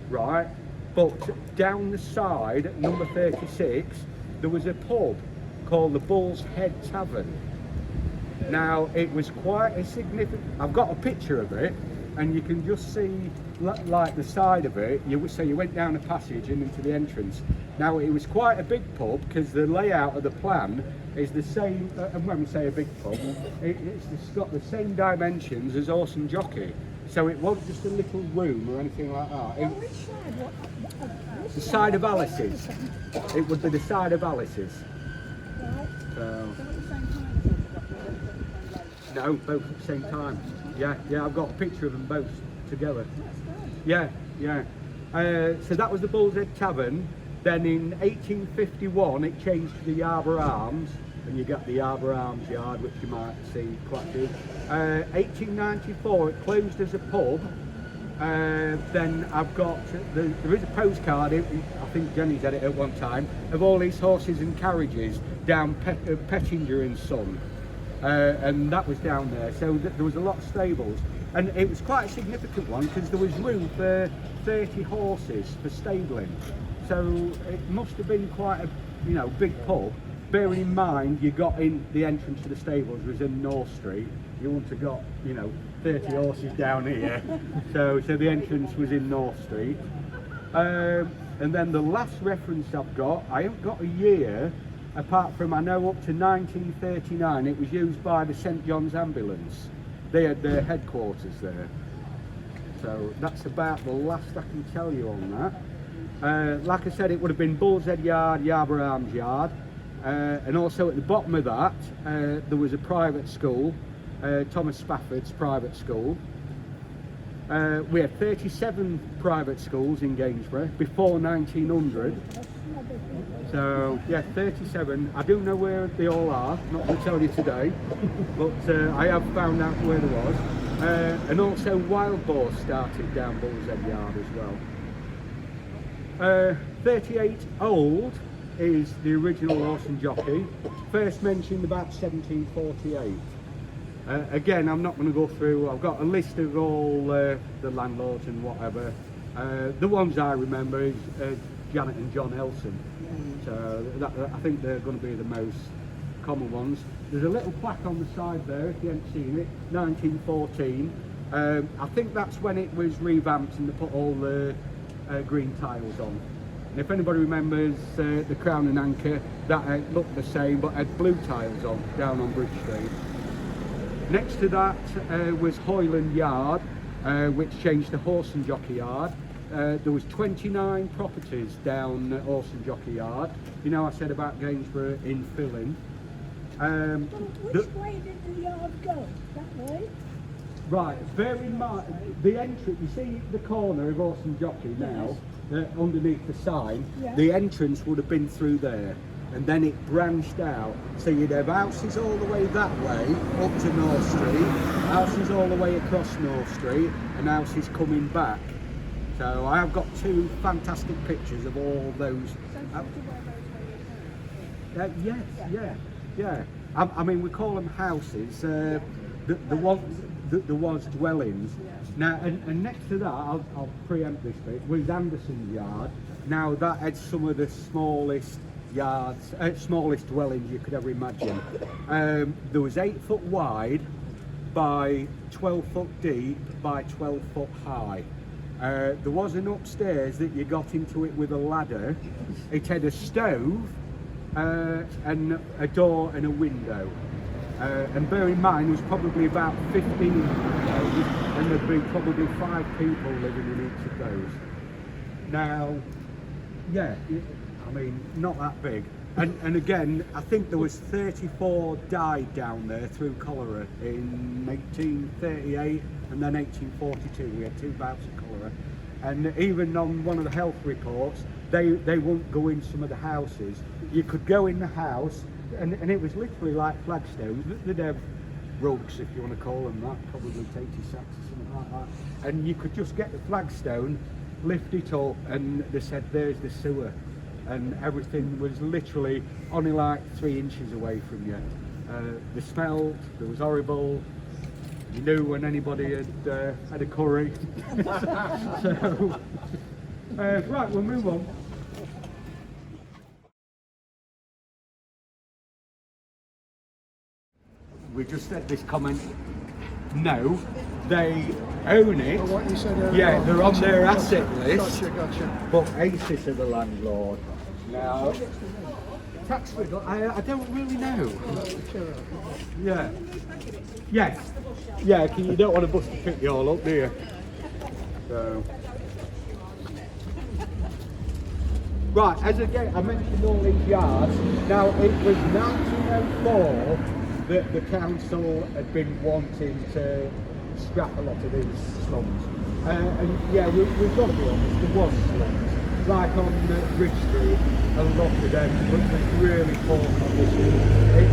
right? But down the side, at number 36, there was a pub called the Bull's Head Tavern. Now, it was quite a significant, I've got a picture of it, and you can just see like the side of it. So you went down a passage and into the entrance. Now, it was quite a big pub because the layout of the plan is the same, and when we say a big pub, it's got the same dimensions as Horse and Jockey. So it wasn't just a little room or anything like that. Which side? The side of Alice's. It would be the side of Alice's. Right. So, no, both at the same time. Yeah, I've got a picture of them both together. Yeah. So that was the Bull's Head Tavern. Then in 1851 it changed to the Harbour Arms, and you got the Harbour Arms Yard, which you might see quite big. 1894 it closed as a pub. Then I've got, there is a postcard, I think Jenny's had it at one time, of all these horses and carriages down Pettinger and Son. And that was down there, so there was a lot of stables. And it was quite a significant one because there was room for 30 horses for stabling. So it must have been quite a big pub. Bearing in mind you got in the entrance to the stables was in North Street. You wouldn't have got 30 horses down here. so the entrance was in North Street. And then the last reference I've got, I haven't got a year, apart from I know up to 1939 it was used by the St John's Ambulance. They had their headquarters there. So that's about the last I can tell you on that. Like I said, it would have been Bull's Head Yard, Harbour Arms Yard, and also at the bottom of that there was a private school, Thomas Spafford's private school. We had 37 private schools in Gainsborough before 1900. So yeah, 37. I do know where they all are, not going to tell you today, but I have found out where there was. And also Wild Boar started down Bull's Head Yard as well. 38 Old is the original horse and jockey, first mentioned about 1748. Again, I'm not going to go through, I've got a list of all the landlords and whatever. The ones I remember is Janet and John Elson. So I think they're going to be the most common ones. There's a little plaque on the side there, if you haven't seen it, 1914. I think that's when it was revamped and they put all the green tiles on. And if anybody remembers the Crown and Anchor, that looked the same but had blue tiles on down on Bridge Street. Next to that was Hoyland Yard, which changed to Horse and Jockey Yard. There was 29 properties down Horse and Jockey Yard. You know, I said about Gainsborough infilling. Which way did the yard go? That way? Right, bear in mind, the entrance, you see the corner of Horse and Jockey now, underneath the sign, Yeah. the entrance would have been through there. And then it branched out, so you'd have houses all the way that way up to North Street, houses all the way across North Street, and houses coming back. So I have got two fantastic pictures of all those. Yes. I mean, we call them houses. There was dwellings. Now, and next to that, I'll preempt this bit, was Anderson's Yard. Now that had some of the smallest yards, smallest dwellings you could ever imagine. There was 8 foot wide by 12 foot deep by 12 foot high. There was an upstairs that you got into it with a ladder. It had a stove and a door and a window. And bear in mind, there was probably about 15 windows, and there'd be probably 5 people living in each of those. Now, yeah, I mean, not that big. And again, I think there was 34 died down there through cholera in 1838 and then 1842. We had 2 bouts of cholera. And even on one of the health reports, they wouldn't go in some of the houses. You could go in the house, and it was literally like flagstones. They'd have rugs, if you want to call them that, probably 80 sacks or something like that. And you could just get the flagstone, lift it up, and they said, there's the sewer. And everything was literally only like 3 inches away from you. The smell, it was horrible. You knew when anybody had had a curry. So, right, we'll move on. We just said this comment. No, they own it. But what you said earlier Yeah, on, they're on their asset list. Gotcha. But ACES are the landlord. Now, tax free, I don't really know. Yeah. Yes. Yeah, you don't want to bust the pick you all up, do you? So. Right, as again, I mentioned all these yards. Now, it was 1904 that the council had been wanting to scrap a lot of these slums. And yeah, we've got to be honest, there was slums. Like on Bridge Street, a lot of them was really poor condition.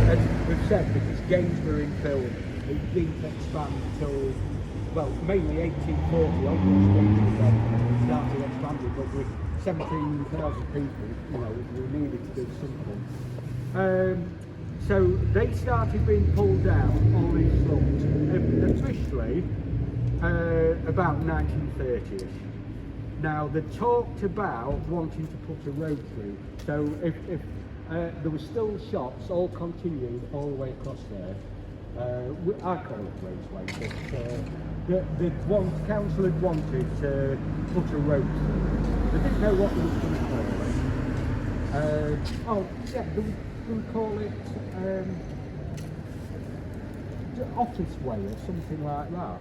As we've said, because Gainsborough infill, it didn't expand until, well, mainly 1840 onwards, Gainsborough started expanding, but with 17,000 people, you know, we needed to do something. So they started being pulled down, all these slums, officially about 1930ish. Now they talked about wanting to put a road through, so if there were still shops, all continued all the way across there. I call it Roseway, but the council had wanted to put a road through. They didn't know what they was going to call it. They would call it Office Way or something like that,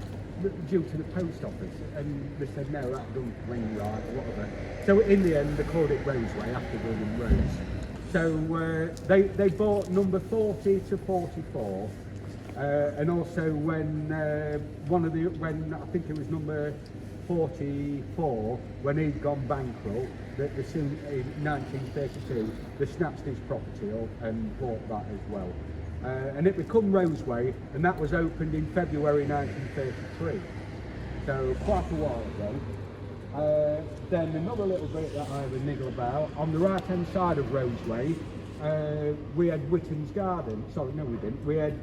due to the post office, and they said no, that doesn't ring right or whatever. So in the end they called it Roseway after building roads. So they bought number 40 to 44, and also when I think it was number 44, when he'd gone bankrupt, in 1932, they snatched his property up and bought that as well. And it became Roseway, and that was opened in February 1933, so quite a while ago. Then another little bit that I have a niggle about, on the right hand side of Roseway, we had Whitten's Garden. Sorry, no we didn't. We had,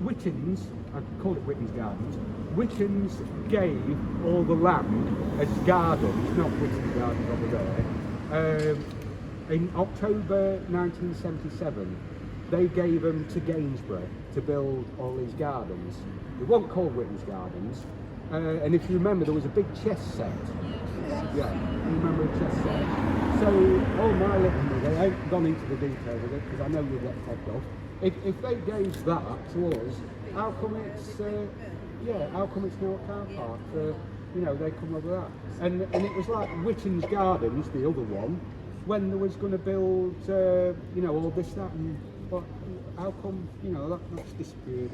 Whitten's, I call it Whitten's Gardens. Whitten's gave all the land as gardens, not Whitten's Gardens over there. In October 1977, they gave them to Gainsborough to build all these gardens. They weren't called Whitman's Gardens, and if you remember, there was a big chess set. Yeah, you remember a chess set. So all my little money, I haven't gone into the details of it because I know you'll get pegged off. If they gave that to us, how come it's how come it's not a car park? They come over that. And it was like Whitman's Gardens, the other one, when they was going to build, all this, that, and but how come, that's disappeared.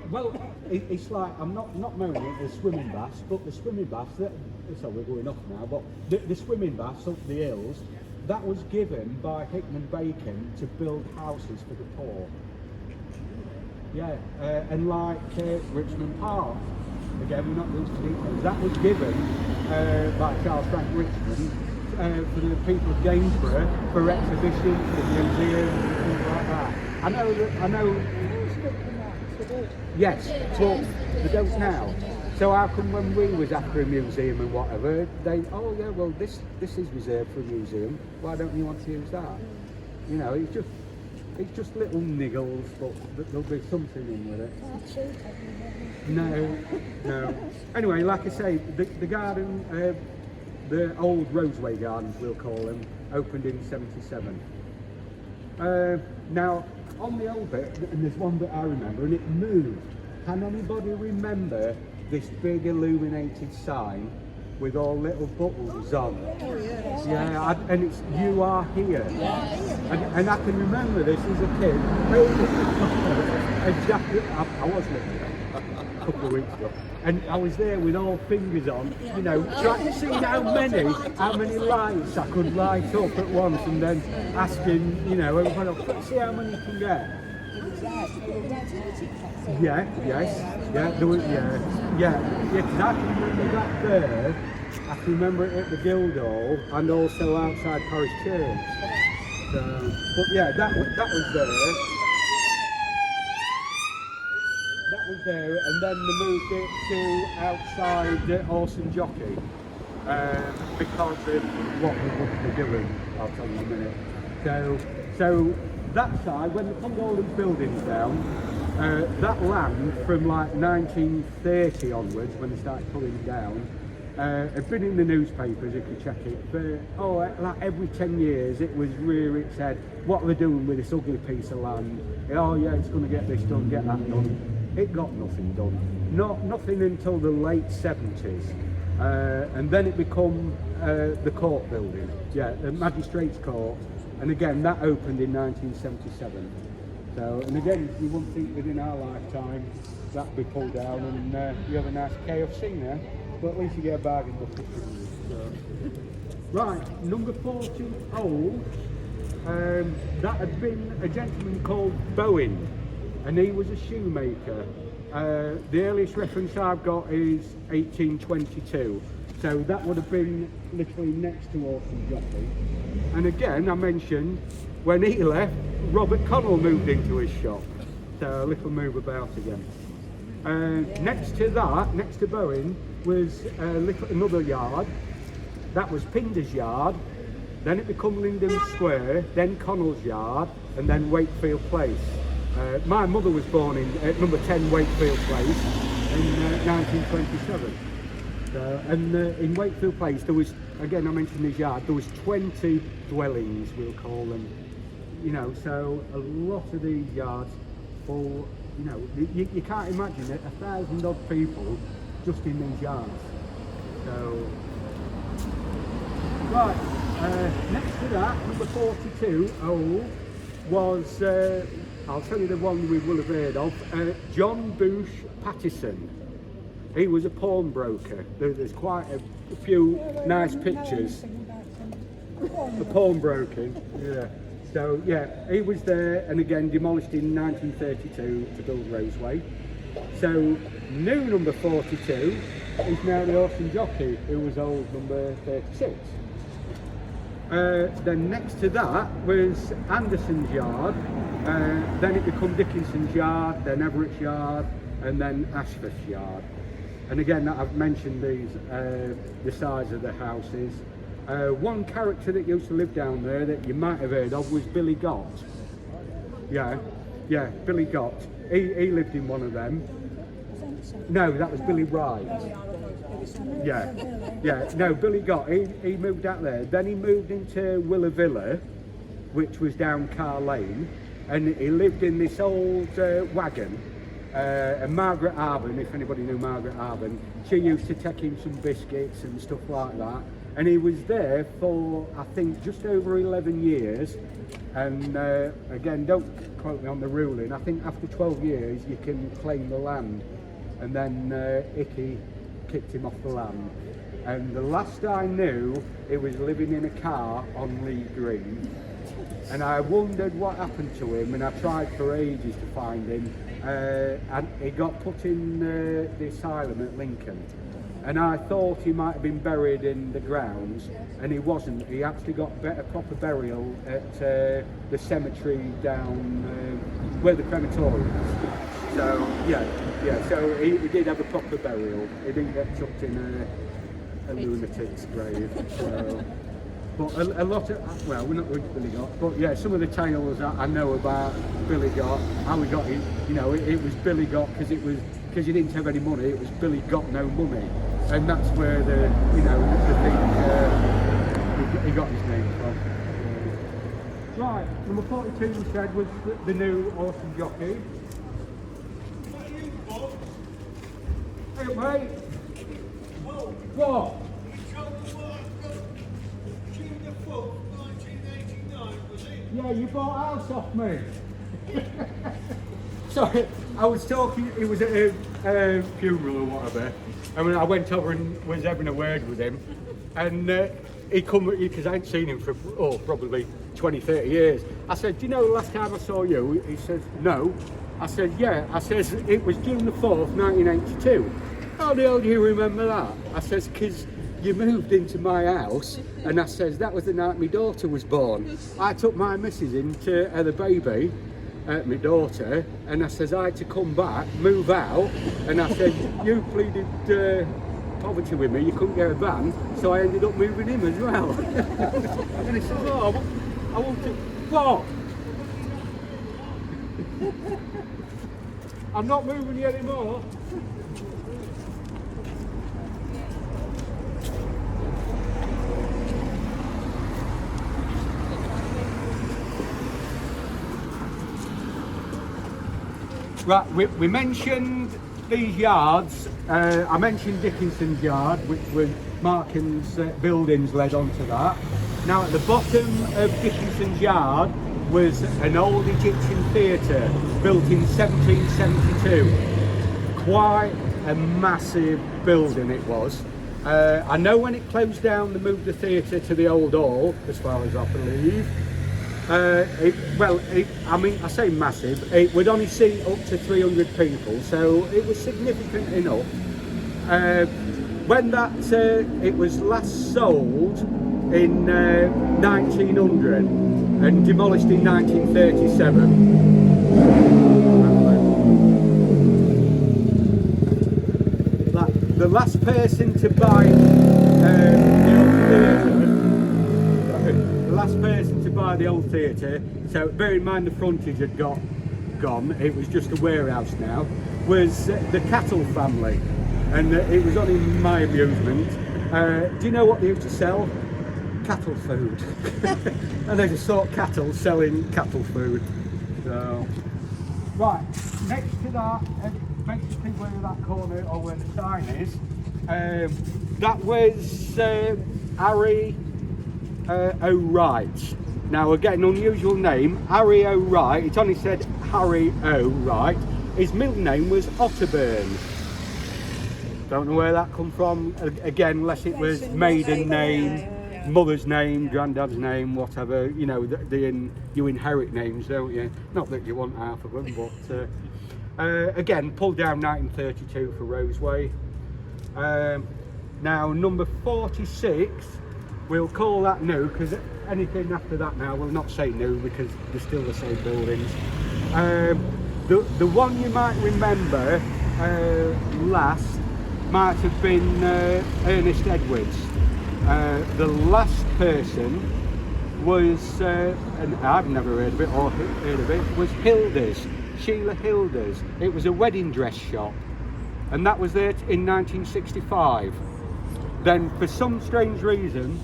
Well, it's like, I'm not moaning at the swimming baths, but the swimming baths, so we're going off now, but the swimming baths up the hills, that was given by Hickman Bacon to build houses for the poor. Yeah, and like Richmond Park, again, we're not going into details, that was given by Charles Frank Richmond for the people of Gainsborough for exhibitions, for museums, and things like that. I know. Yes, but they don't now. So how come when we was after a museum and whatever, this is reserved for a museum. Why don't you want to use that? It's just little niggles, but there'll be something in with it. No. Anyway, like I say, the garden, the old Roseway Gardens, we'll call them, opened in '77. Now, on the old bit, and there's one bit I remember, and it moved. Can anybody remember this big illuminated sign with all little buttons on? Oh, yes. Yeah, and it's "You Are Here." And I can remember this as a kid. Exactly, I was living there a couple of weeks ago, and I was there with all fingers on, trying to see how many lights I could light up at once, and then asking, everybody else, see how many you can get. There was, because I can remember that there. I can remember it at the Guildhall and also outside Parish Church. But yeah, that was there. That was there, and then they moved it to outside Horse and Jockey because of what we were doing. I'll tell you in a minute. So that side, when they pulled all these buildings down, that land from like 1930 onwards, when they started pulling it down, had been in the newspapers, if you check it, for like every 10 years it was rear its head, what are they doing with this ugly piece of land? Oh yeah, it's going to get this done, get that done. It got nothing done. Nothing until the late 70s. And then it became the court building, the Magistrates Court, and again that opened in 1977. So, and again, you wouldn't think within our lifetime that'd be pulled down and you have a nice KFC now, but at least you get a bargain bucket. So. Right, number 40 Old, that had been a gentleman called Bowen, and he was a shoemaker. The earliest reference I've got is 1822, so that would have been literally next to Horse and Jockey. And again, I mentioned when he left, Robert Connell moved into his shop, so a little move about again. Next to that, next to Bowen, was another yard. That was Pinder's yard, then it became Lyndon Square, then Connell's yard, and then Wakefield Place. My mother was born in number 10 Wakefield Place in 1927. And in Wakefield Place there was, again I mentioned his yard, there was 20 dwellings, we'll call them. So a lot of these yards full, you can't imagine it, 1,000 odd people just in these yards. So, right, next to that, number 42, Old, was, I'll tell you the one we will have heard of, John Boosh Pattison. He was a pawnbroker. There's quite a few nice pictures. The pawnbroking, yeah. So yeah, he was there, and again demolished in 1932 to build Roseway. So new number 42 is now the Horse and Jockey, who was old number 36. Then next to that was Anderson's yard, then it became Dickinson's yard, then Everett's yard, and then Ashford's yard. And again, I've mentioned these, the size of the houses. One character that used to live down there that you might have heard of was Billy Gott. Yeah, Billy Gott. He lived in one of them. No, that was Billy Wright. Yeah. No, Billy Gott. He moved out there. Then he moved into Willow Villa, which was down Carr Lane, and he lived in this old wagon. And Margaret Arben, if anybody knew Margaret Arben, she used to take him some biscuits and stuff like that. And he was there for, I think, just over 11 years. And again, don't quote me on the ruling. I think after 12 years, you can claim the land. And then Icky kicked him off the land. And the last I knew, he was living in a car on Lee Green. And I wondered what happened to him, and I tried for ages to find him. And he got put in the asylum at Lincoln. And I thought he might have been buried in the grounds, and he wasn't. He actually got a proper burial at the cemetery down where the crematorium is. So, yeah, so he did have a proper burial. He didn't get chucked in a lunatic's grave. So. But a lot of, well, we're not going to Billy Gott, but yeah, some of the tales that I know about Billy Gott, how he got his, you know, it was Billy Gott because he didn't have any money, it was Billy Got No Money. And that's where the thing, he got his name from. Right, number 42 we said was the new awesome jockey. Hey mate! What? Yeah, you bought a house off me. Sorry, I was talking, it was at a funeral or whatever, and when I went over and was having a word with him, and he come, because I ain't seen him for, probably 20, 30 years. I said, do you know the last time I saw you? He says, no. I said, yeah. I says, it was June the 4th, 1982. How the hell do you remember that? I says, because you moved into my house, and I says, that was the night my daughter was born. I took my missus in to have the baby, my daughter, and I says, I had to come back, move out, and I said, you pleaded poverty with me, you couldn't get a van, so I ended up moving him as well. And he says, oh, I want to, what? I'm not moving you anymore. Right, we mentioned these yards. I mentioned Dickinson's yard, which was Markin's buildings led onto that. Now at the bottom of Dickinson's yard was an old Egyptian theatre built in 1772. Quite a massive building it was. I know when it closed down they moved the theatre to the Old Hall, as far as I believe. I say massive, it would only seat up to 300 people, so it was significant enough. When that, it was last sold in 1900 and demolished in 1937. The last person to buy the old theatre, so bear in mind the frontage had gone, it was just a warehouse now, was the Cattle family, and it was only my amusement. Do you know what they used to sell? Cattle food. And they just thought cattle selling cattle food. So, right, next to that, basically where that corner or where the sign is, that was Harry O'Wright. Now again, unusual name, Harry O'Wright. It only said Harry O'Wright. His middle name was Otterburn. Don't know where that come from. Again, unless it was maiden name, mother's name, granddad's name, whatever. You know, you inherit names, don't you? Not that you want half of them, but again, pulled down 1932 for Roseway. Now number 46. We'll call that new, because anything after that now will not say new because they're still the same buildings. The one you might remember last might have been Ernest Edwards. The last person was, and I've never heard of it or heard of it, was Hilda's, Sheila Hilda's. It was a wedding dress shop, and that was there in 1965. Then, for some strange reason,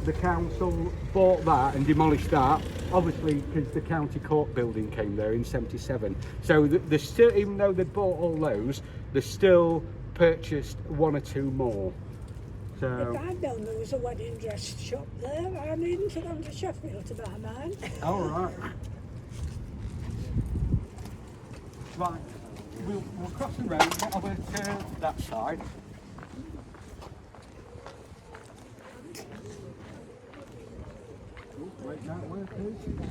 the council bought that and demolished that, obviously because the county court building came there in 77. So they still, even though they bought all those, they still purchased one or two more. So, If I'd known there was a wedding dress shop there, I needn't have gone to Sheffield to buy mine. all right. Right, we'll cross the road, get over to that side. Right that way, please.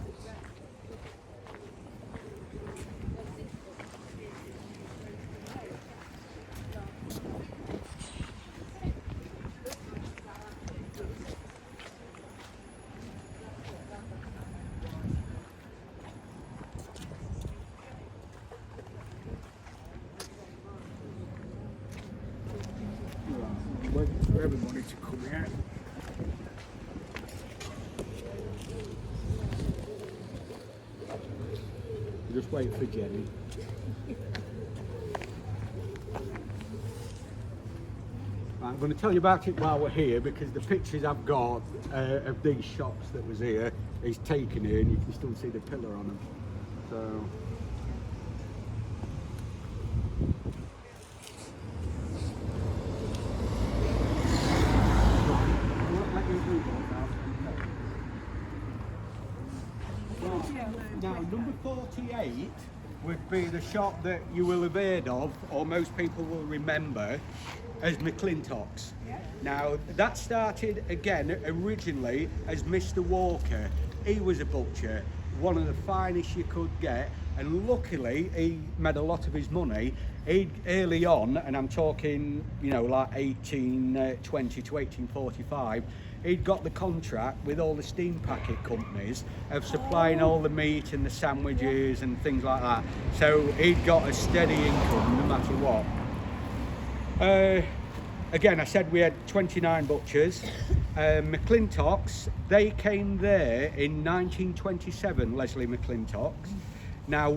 Wait for everybody to come here. Just wait for Jenny. Right, I'm going to tell you about it while we're here, because the pictures I've got of these shops that was here is taken here, and you can still see the pillar on them. So. Now, number 48 would be the shop that you will have heard of, or most people will remember, as McClintock's. Now, that started again originally as Mr. Walker. He was a butcher, one of the finest you could get, and luckily he made a lot of his money. He early on, and I'm talking, you know, like 1820 to 1845, he'd got the contract with all the steam packet companies of supplying all the meat and the sandwiches and things like that. So he'd got a steady income no matter what. Again, I said we had 29 butchers. McClintock's, they came there in 1927, Leslie McClintock's. Now,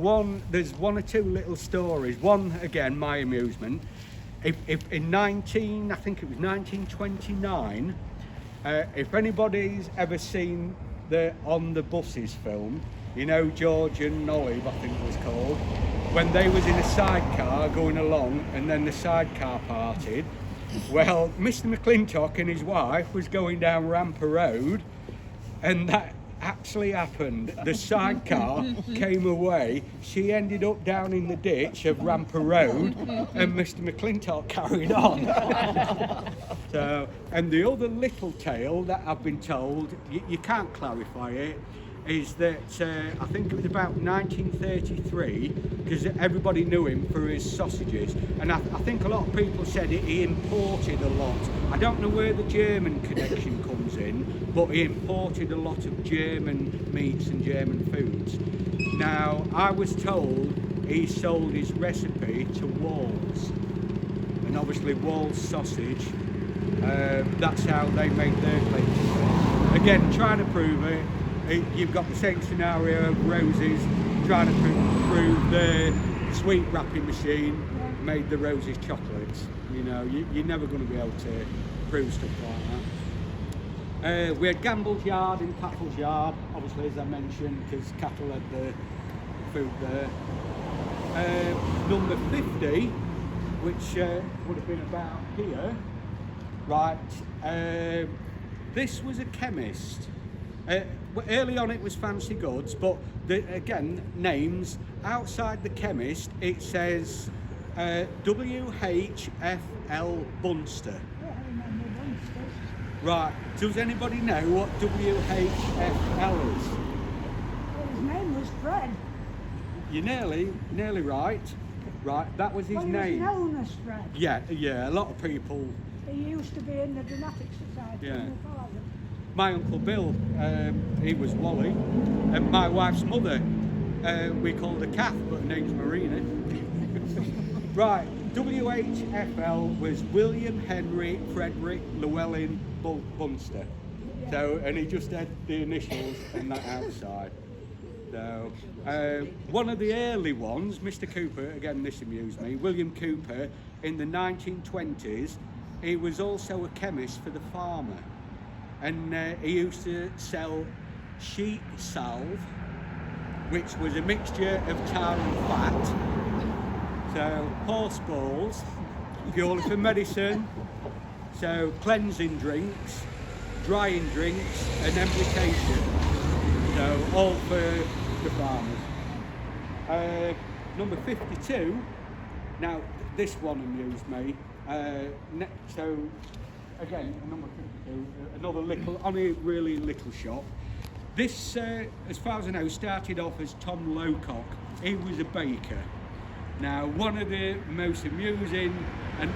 there's one or two little stories. One, again, my amusement. If in I think it was 1929, if anybody's ever seen the On the Buses film, you know, George and Olive, I think it was called, when they was in a sidecar going along and then the sidecar parted. Well, Mr. McClintock and his wife was going down Ramper Road, and that actually happened. The sidecar came away. She ended up down in the ditch of Ramper Road, and Mr. McClintock carried on. So, and the other little tale that I've been told, you can't clarify it, is that I think it was about 1933, because everybody knew him for his sausages, and I think a lot of people said he imported a lot. I don't know where the German connection comes in, but he imported a lot of German meats and German foods. Now, I was told he sold his recipe to Walls, and obviously Walls sausage, that's how they make their claim to fame. Again, trying to prove it, you've got the same scenario of Roses trying to prove the sweet wrapping machine made the Roses chocolates. You know, you're never going to be able to prove stuff like that. We had Gamble's Yard and Cattle's Yard, obviously, as I mentioned, because cattle had the food there. Number 50, which would have been about here, right, this was a chemist. Early on it was Fancy Goods, but again, names, outside the chemist it says WHFL Bunster. Right, does anybody know what WHFL is? Well, his name was Fred. You're nearly right. Right, that was his Well, he name. was known as Fred. Yeah, a lot of people. He used to be in the Dramatic Society. Yeah. with my father. My Uncle Bill, he was Wally, and my wife's mother, we called her Kath, but her name's Marina. Right, WHFL was William Henry Frederick Llewellyn Bunster. So, and he just had the initials and that outside. So, one of the early ones, Mr. Cooper, again this amused me, William Cooper, in the 1920s, he was also a chemist for the farmer. And he used to sell sheep salve, which was a mixture of tar and fat. So, horse balls, purely for medicine. So, cleansing drinks, drying drinks, and embrycation. So, all for the farmers. Number 52. Now, this one amused me. So, again, number 52, another little, only really little shop. This, as far as I know, started off as Tom Lowcock. He was a baker. Now, one of the most amusing, and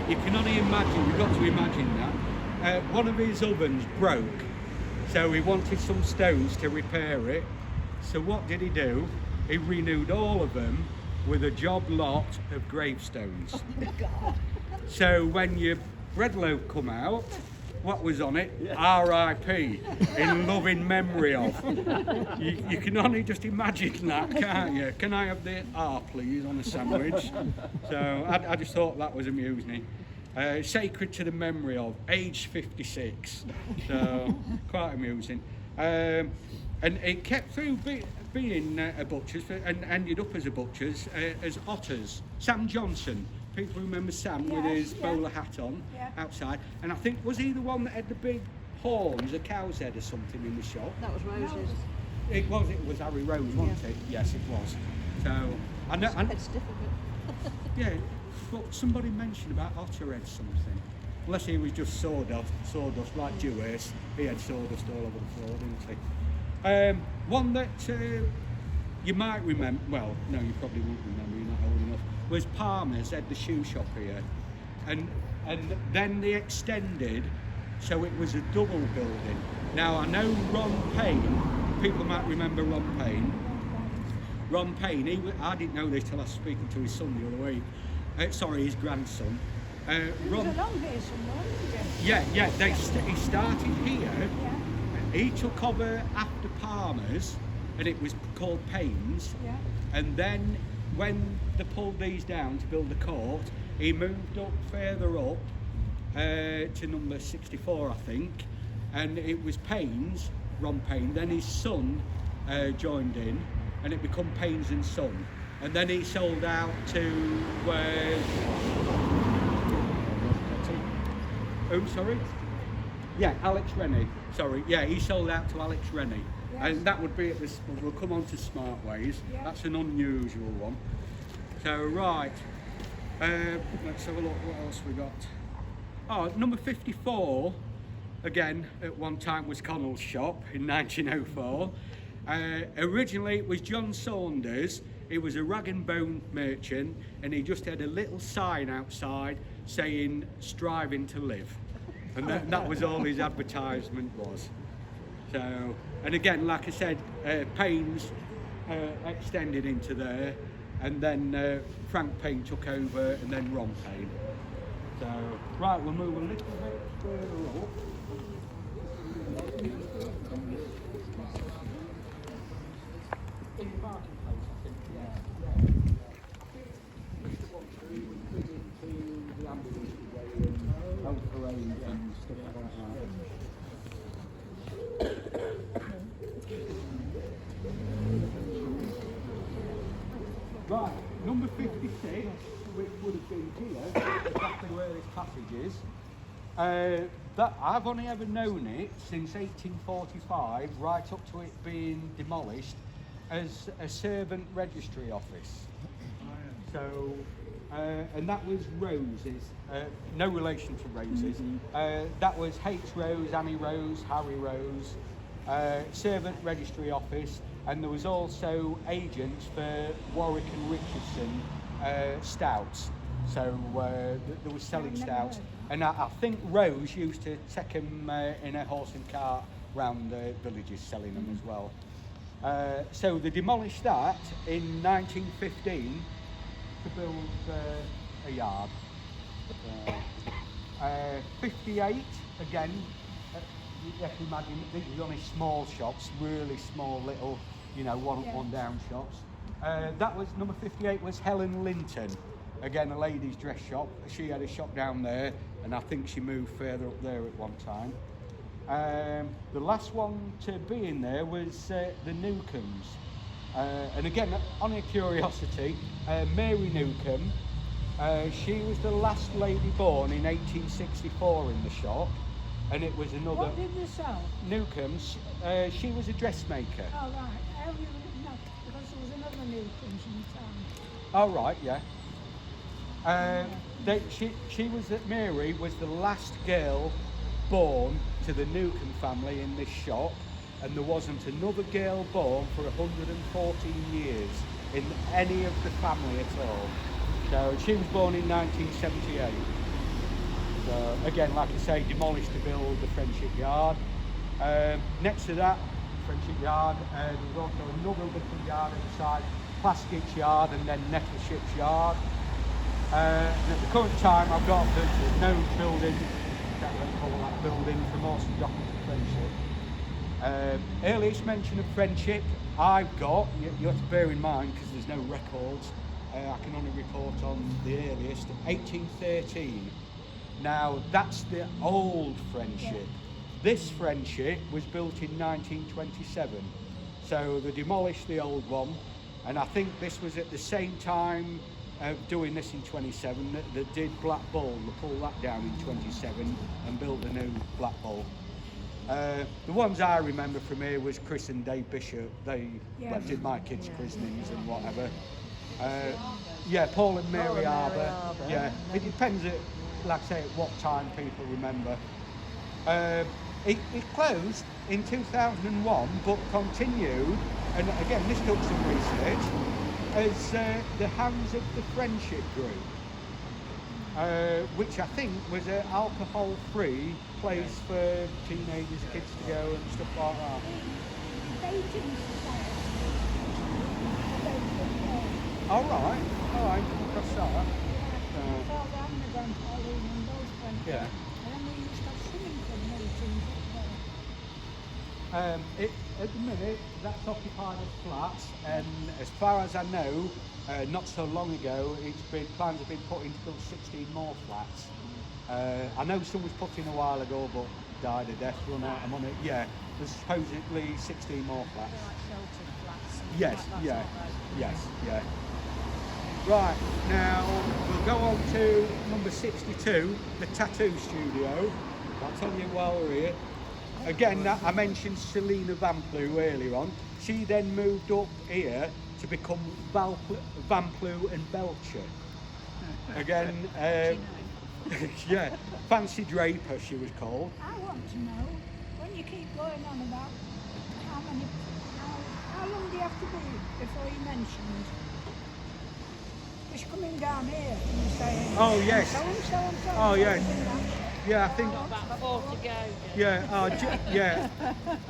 you can only imagine, you've got to imagine that, one of his ovens broke, so he wanted some stones to repair it. So what did he do? He renewed all of them with a job lot of gravestones. Oh my God. So when your bread loaf come out, what was on it? R.I.P. in loving memory of. You can only just imagine that, can't you? Can I have the R, please, on a sandwich? So I just thought that was amusing. Sacred to the memory of, age 56. So quite amusing. And it kept through being a butcher's and ended up as a butcher's as Otters. Sam Johnson. People remember Sam with his bowler hat on outside, and I think, was he the one that had the big horns, a cow's head or something in the shop? That was Rose's. It was Harry Rose, wasn't it? Yes, it was. So I know. It's difficult. Yeah, but somebody mentioned about otter head something. Unless he was just sawdust like Dewhurst. He had sawdust all over the floor, didn't he? One that you might remember. Well, no, you probably won't remember. You're not old enough. Was Palmer's, had the shoe shop here, and then they extended, so it was a double building. Now I know Ron Payne, people might remember Ron Payne. Ron Payne, I didn't know this till I was speaking to his son the other week. Sorry, his grandson. He was along here somewhere, wasn't he? Yeah, he started here. He took over after Palmer's, and it was called Payne's. Yeah. And then when they pulled these down to build the court, he moved up further up to number 64, I think, and it was Payne's, Ron Payne. Then his son joined in, and it became Payne's and Son. And then he sold out to sorry? Yeah, Alex Rennie. Sorry, yeah, he sold out to Alex Rennie. Yes. And that would be at this, we'll come on to Smart Ways. Yeah. That's an unusual one. So, right, let's have a look, what else we got? Oh, number 54, again, at one time was Connell's shop in 1904. Originally, it was John Saunders. He was a rag and bone merchant, and he just had a little sign outside saying, striving to live. And that was all his advertisement was. So, and again, like I said, Payne's extended into there, and then Frank Payne took over, and then Ron Payne. So, right, we'll move a little bit further up. In the marketplace, I think, yeah. The ambulance and parade and stuff like that. Right, number 56, which would have been here, exactly where this passage is. That I've only ever known it since 1845, right up to it being demolished, as a servant registry office. So, and that was Rose's, no relation to Rose's. That was H. Rose, Annie Rose, Harry Rose, servant registry office, and there was also agents for Warwick and Richardson stouts. So there was selling stouts, and I think Rose used to take them in a horse and cart round the villages selling them as well. So they demolished that in 1915 to build a yard. 58 again, you can imagine, these were only small shops, really small little, you know, one down shops. That was number 58 was Helen Linton. Again, a ladies' dress shop. She had a shop down there, and I think she moved further up there at one time. The last one to be in there was the Newcombs. And again, on a curiosity, Mary Newcomb, she was the last lady born in 1864 in the shop, and it was another... What did they sell? Newcombs, she was a dressmaker. Oh, right. How you know? Because there was another Newcombs in town. Oh, right, yeah. She was, Mary was the last girl born to the Newcomb family in this shop, and there wasn't another girl born for 114 years in any of the family at all. So she was born in 1978. So again, like I say, demolished to build the Friendship Yard. Next to that, Friendship Yard, there's also another little yard at the side, Plasket's Yard, and then Nettleship's Yard. And at the current time, I've got there's no building, can't really call that building, from Orson Dock to Friendship. Earliest mention of Friendship I've got, you have to bear in mind because there's no records, I can only report on the earliest, 1813. Now that's the old Friendship. This Friendship was built in 1927, so they demolished the old one, and I think this was at the same time doing this in 27 that did Black Bull. They pulled that down in 27 and built a new Black Bull. The ones I remember from here was Chris and Dave Bishop. They did my kids' christenings and whatever. Yeah, Paul and Mary Harbour. Yeah, it depends, like I say, at what time people remember. It closed in 2001, but continued, and again, this took some research, as the Hands of the Friendship Group, which I think was an alcohol-free place for teenagers, kids to go and stuff like that. All right, come across that. Yeah. At the minute, that's occupied as flats, and as far as I know, not so long ago, plans have been put in to build 16 more flats. I know some was put in a while ago, but died a death, run out of money. Yeah, there's supposedly 16 more flats. They're like sheltered flats. Yes, Like yeah, right. yes, yeah. Right, now we'll go on to number 62, the Tattoo Studio. I'll tell you while we're here. Again, I mentioned Selina Vamplew earlier on. She then moved up here to become Vamplew and Belcher. Again, yeah, Fancy Draper she was called. I want to know, when you keep going on about how long do you have to be before you mentioned? Because coming down here and you're saying, Oh, yes. so and so and so. Oh, and so, yes. and that. Yeah, I think. About 4 to go. Yeah, yeah.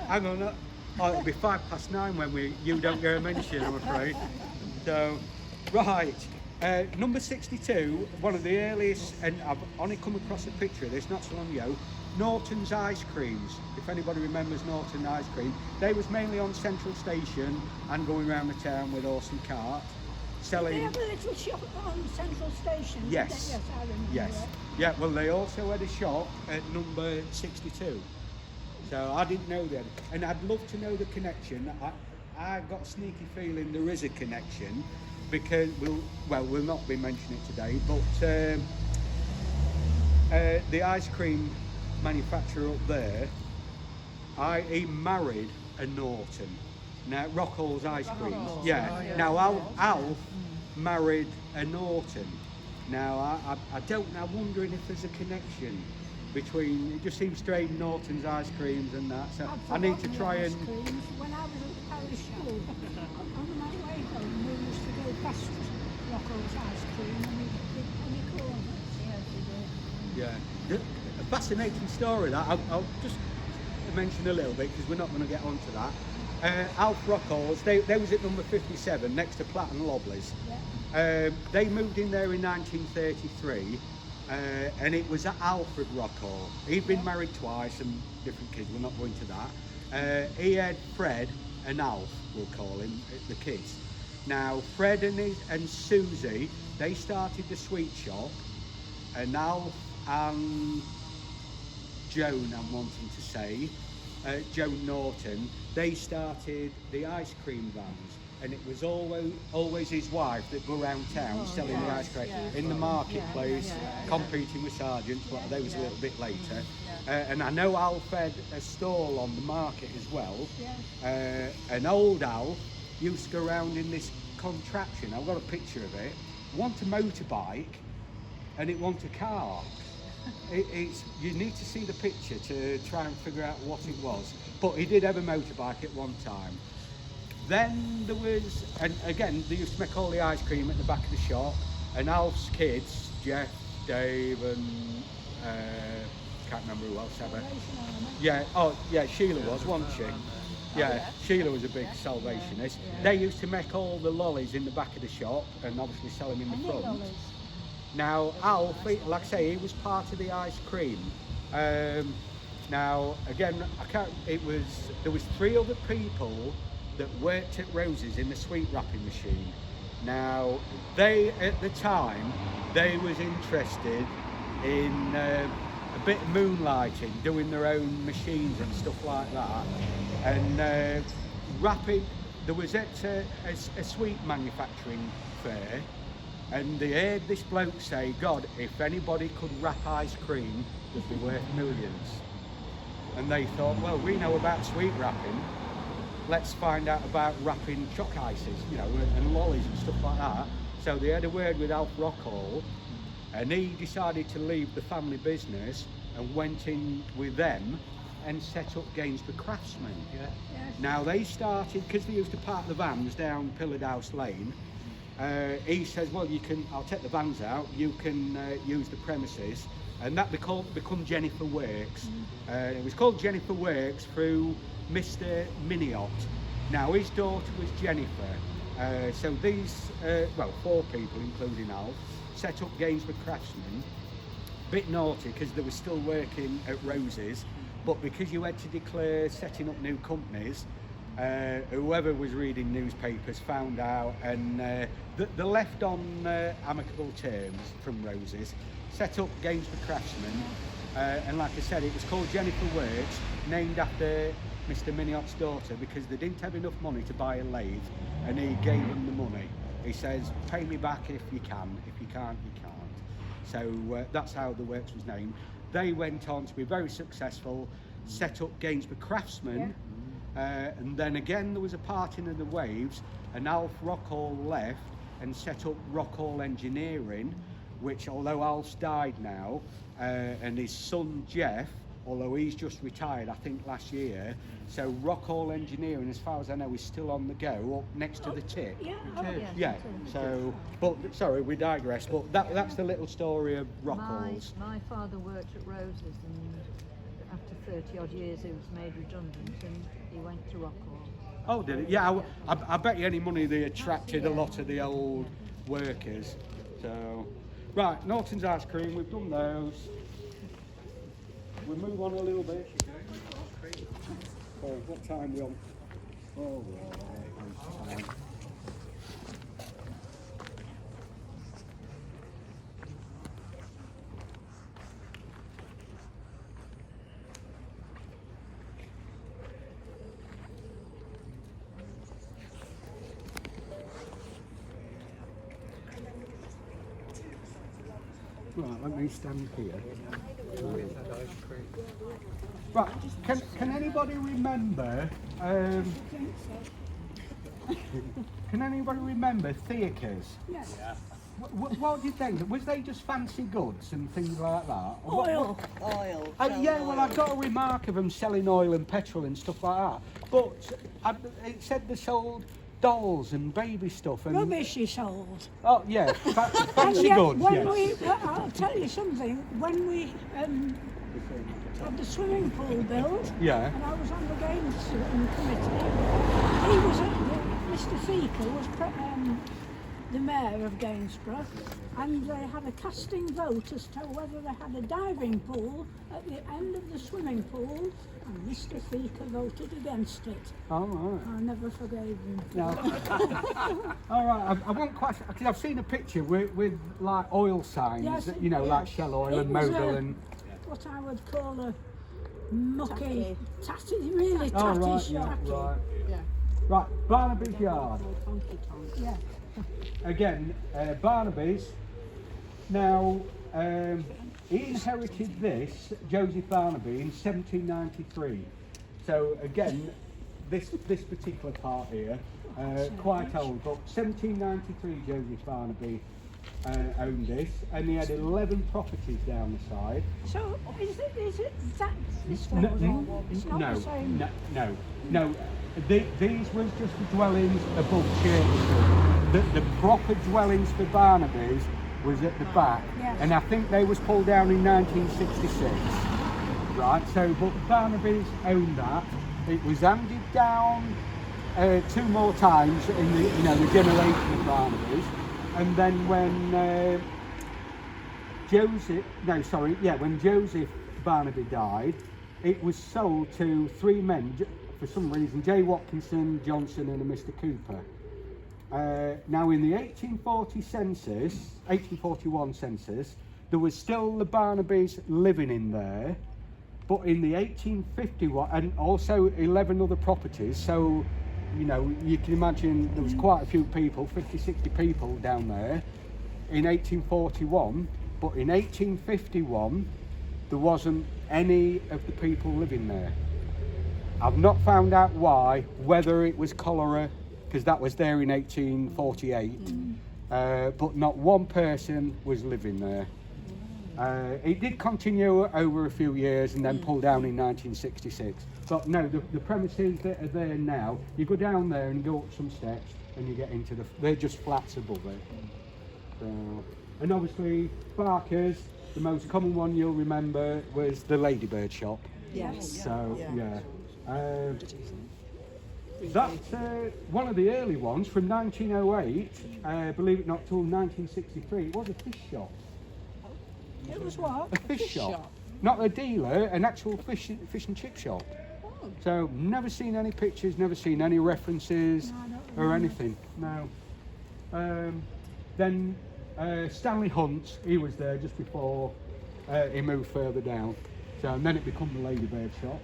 Hang on. Oh, it'll be 9:05 when you don't get a mention, I'm afraid. So, right. Number 62, one of the earliest, and I've only come across a picture of this not so long ago, Norton's Ice Creams. If anybody remembers Norton Ice Cream, they was mainly on Central Station and going around the town with horse and cart, selling... They have a little shop on Central Station. Yes. Yes, I remember. Yes. It. Yeah, well, they also had a shop at number 62. So I didn't know that. And I'd love to know the connection. I got a sneaky feeling there is a connection because we'll not be mentioning it today, but the ice cream manufacturer up there, he married a Norton. Now, Rockhall's Ice Creams. Yeah. Now, Alf married a Norton. Now, I don't know, I'm wondering if there's a connection between, it just seems strange, Norton's Ice Creams and that, so I need to try and... When I was at Parish School, on my way home, we used to go past Rocco's Ice Cream and we'd pick penny corners. Yeah, a fascinating story that. I'll just mention a little bit because we're not going to get onto that. Alf Rockhall's, they was at number 57 next to Platt and Lobley's. Yeah. They moved in there in 1933, and it was at Alfred Rock Hall. He'd been married twice and different kids, we're not going to that. He had Fred and Alf, we'll call him, the kids. Now, Fred and Susie, they started the sweet shop, and Alf and Joan, I'm wanting to say, Joan Norton, they started the ice cream vans, and it was always his wife that go around town selling the ice cream in the marketplace, competing with sergeants, but they was a little bit later. And I know Alf had a stall on the market as well. And old Alf used to go around in this contraption. I've got a picture of it. Want a motorbike, and it want a car. You need to see the picture to try and figure out what it was. But he did have a motorbike at one time. Then there was, and again, they used to make all the ice cream at the back of the shop, and Alf's kids, Jeff, Dave, and can't remember who else ever. Sheila was, wasn't she? Sheila was a big Salvationist. They used to make all the lollies in the back of the shop and obviously sell them in the front. Now, Alf, like I say, he was part of the ice cream. Now, again, there was 3 other people that worked at Rose's in the sweet wrapping machine. Now, they, at the time, they was interested in a bit of moonlighting, doing their own machines and stuff like that. And wrapping, there was at a sweet manufacturing fair, and they heard this bloke say, God, if anybody could wrap ice cream, it'd be worth millions. And they thought, well, we know about sweet wrapping, let's find out about wrapping choc ices, and lollies and stuff like that. So they had a word with Alf Rockhall, and he decided to leave the family business and went in with them and set up Gainsborough Craftsmen. Now they started, because they used to park the vans down Pillared House Lane, he says, well, I'll take the vans out, you can use the premises, and that become Jennifer Works. It was called Jennifer Works through Mr. Miniot. Now his daughter was Jennifer. So these, 4 people, including Alf, set up Gainsborough Craftsmen. Bit naughty because they were still working at Rose's, but because you had to declare setting up new companies, whoever was reading newspapers found out, and they left on amicable terms from Rose's, set up Gainsborough Craftsmen, and like I said, it was called Jennifer Works, named after Mr. Miniot's daughter, because they didn't have enough money to buy a lathe, and he gave them the money. He says, pay me back if you can, if you can't, you can't. So that's how the works was named. They went on to be very successful, set up Gainsborough Craftsmen, and then again there was a parting of the waves, and Alf Rockhall left and set up Rockhall Engineering, which, although Alf's died now, and his son Jeff, although he's just retired, I think last year, so Rockhall Engineering, as far as I know, is still on the go, up next to the tip. So, but sorry, we digress, but that's the little story of Rockhall's. My father worked at Rose's, and after 30 odd years he was made redundant and he went to Rockhall. Oh, did it? Yeah, I bet you any money they attracted a lot of the old workers. So, right, Norton's ice cream, we've done those. We'll move on a little bit. What time are we on? Oh, right. Right, let me stand here. Right, can anybody remember? Can anybody remember theatres? Yes. What do you think? Was they just fancy goods and things like that? Oil. Yeah, well, I got a remark of them selling oil and petrol and stuff like that. But it said they sold dolls and baby stuff and Rubbish he sold. Oh yeah, fancy And goods. when Yes. I'll tell you something. When we had the swimming pool built, Yeah. and I was on the games committee, he was Mr. Feaker was the mayor of Gainsborough, and they had a casting vote as to whether they had a diving pool at the end of the swimming pool, and Mr. Feaker voted against it. All right. I never forgave him. No. All right. I won't quite, because I've seen a picture with like oil signs, Yes, you know, yes. like Shell Oil It and was Mobil a- and. What I would call a mucky, tatty, really tatty Oh, right, shop. yeah, right. Yeah. Right, Barnaby's Yard. Honky tonk. Yeah. Again, Barnaby's. Now, he inherited this, Joseph Barnaby, in 1793. So again, this particular part here, quite old, but 1793 Joseph Barnaby owned this, and he had 11 properties down the side. So is it that this No, building? It's not no, the same. no. These was just the dwellings above Church. The proper dwellings for Barnaby's was at the back, Yes. and I think they was pulled down in 1966. Right, so but Barnaby's owned that. It was handed down 2 more times in the generation of Barnaby's, and then when when Joseph Barnaby died, it was sold to 3 men, for some reason, J. Watkinson, Johnson and a Mr. Cooper. Now in the 1841 census, there was still the Barnabys living in there, but in the 1851, and also 11 other properties, so you can imagine there was quite a few people, 50, 60 people down there in 1841, but in 1851 there wasn't any of the people living there. I've not found out why, whether it was cholera, because that was there in 1848, but not one person was living there. It did continue over a few years and then pulled down in 1966. But no, the premises that are there now, you go down there and go up some steps and you get into they're just flats above it. So, and obviously Barker's, the most common one you'll remember was the Ladybird shop. Yes. So yeah. That's one of the early ones from 1908, believe it not, till 1963. It was a fish shop. It was what? A fish shop. Not a dealer, an actual fish and chip shop. Oh. So never seen any pictures, never seen any references or anything. No. Then Stanley Hunt, he was there just before he moved further down. So and then it became the Ladybird shop.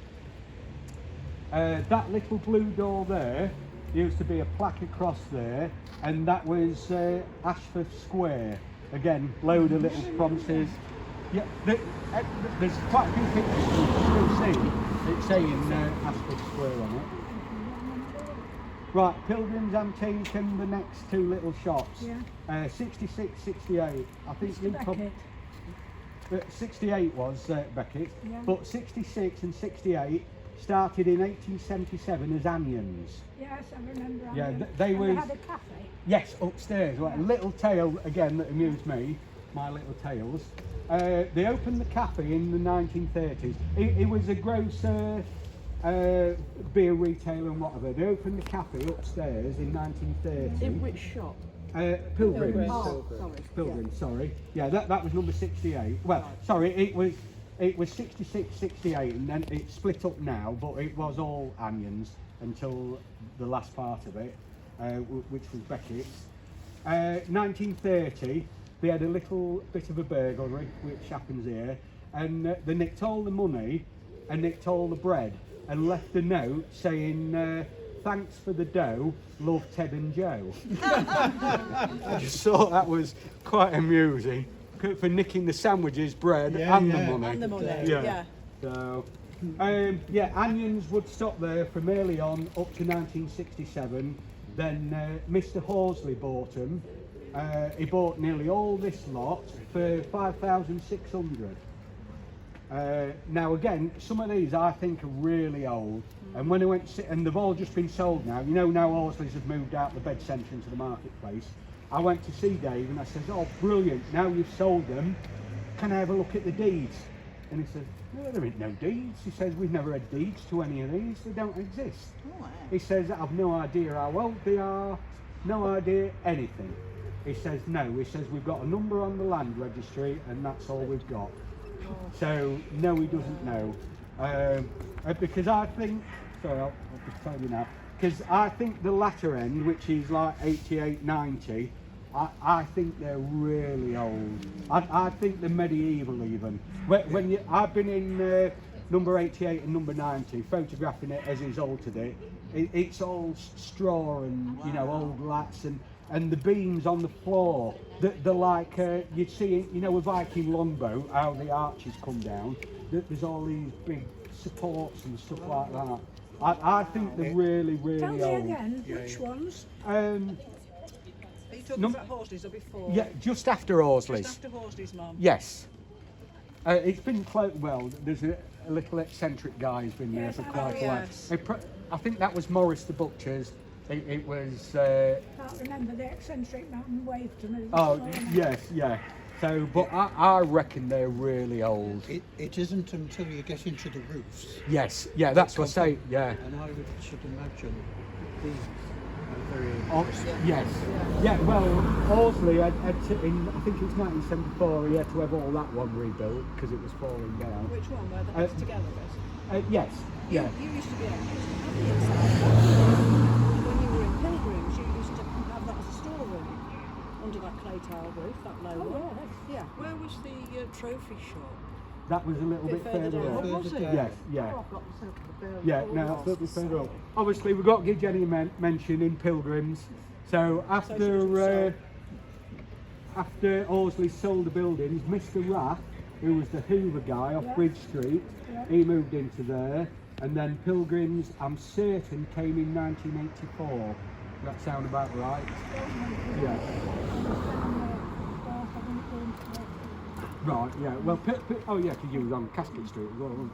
That little blue door there used to be a plaque across there, and that was Ashford Square. Again, load of little promises. Yeah, there's quite a few pictures you can still see it saying Ashford Square on it. Right, Pilgrim's Antique and the next 2 little shops. Yeah. 66, 68. I think Mr. you probably. Beckett. 68 was Beckett, Yeah. but 66 and 68 started in 1877 as Onions. Yes, I remember. Yeah, Onions. they And was- They had a cafe. Yes, upstairs. Right, a little tale again that amused me, my little tales. They opened the cafe in the 1930s. It was a grocer, beer retailer and whatever. They opened the cafe upstairs in 1930. In which shop? Pilgrims. Oh, sorry. Pilgrims, sorry. Yeah, that was number 68. Well, sorry, it was 66, 68, and then it's split up now, but it was all Onions until the last part of it, which was Beckett's. 1930, they had a little bit of a burglary, which happens here, and they nicked all the money and nicked all the bread and left a note saying, thanks for the dough, love Ted and Joe. I just thought that was quite amusing for nicking the sandwiches, bread and the money. And the money, Yeah. So, Onions would stop there from early on up to 1967. Then Mr. Horsley bought them. He bought nearly all this lot for 5,600. Now again, some of these I think are really old, and when I went and they've all just been sold now. You know, now Horsley's have moved out the bed centre into the marketplace. I went to see Dave and I said, "Oh, brilliant! Now you've sold them. Can I have a look at the deeds?" And he said, "No, there ain't no deeds." He says, "We've never had deeds to any of these. They don't exist." Oh, wow. He says, "I've no idea how old they are, no idea anything." He says no. He says we've got a number on the land registry and that's all we've got. So no, he doesn't know. Because I think, sorry, I'll just tell you now. Because I think the latter end, which is like 88, 90, I think they're really old. I think they're medieval even. I've been in number 88 and number 90, photographing it as he's altered it. It's all straw and old lats and the beams on the floor. They're like you'd see, a Viking longboat, how the arches come down. There's all these big supports and stuff like that. I think they're really, really Tell old. me again, which ones? Are you talking about Horsley's or before? Yeah, just after Horsley's. Just after Horsley's, Mum. Yes. It's been close. Well, there's a little eccentric guy who's been there for quite a while. yes. I think that was Morris the Butcher's. It was. Can't remember the eccentric man waved to me. Oh, yes, yeah. So, but I reckon they're really old. It isn't until you get into the roofs. Yes, yeah, that's what I say. Yeah. And I should imagine these are very. Yes. Yeah. Well, Horsley, I think it's 1974. He had to have all that one rebuilt because it was falling down. Which one? Where the house together is? Yes. Yeah. You used to be able to have the inside. When you were in Pilgrims, you used to have that as a storeroom under that clay tile roof, that low one. Yeah. Where was the trophy shop? That was a little bit further down. up. Was it? Yes. Yeah. Oh, I've got myself a bill. Yeah, no, that's a little bit further up. Obviously, we've got to give Jenny a mention in Pilgrims. So after Horsley sold the buildings, Mr. Rath, who was the Hoover guy off Bridge Street, he moved into there. And then Pilgrims, I'm certain, came in 1984. Does that sound about right? Yeah. Right, yeah. Well, oh yeah, because you was on Casket Street as well, wasn't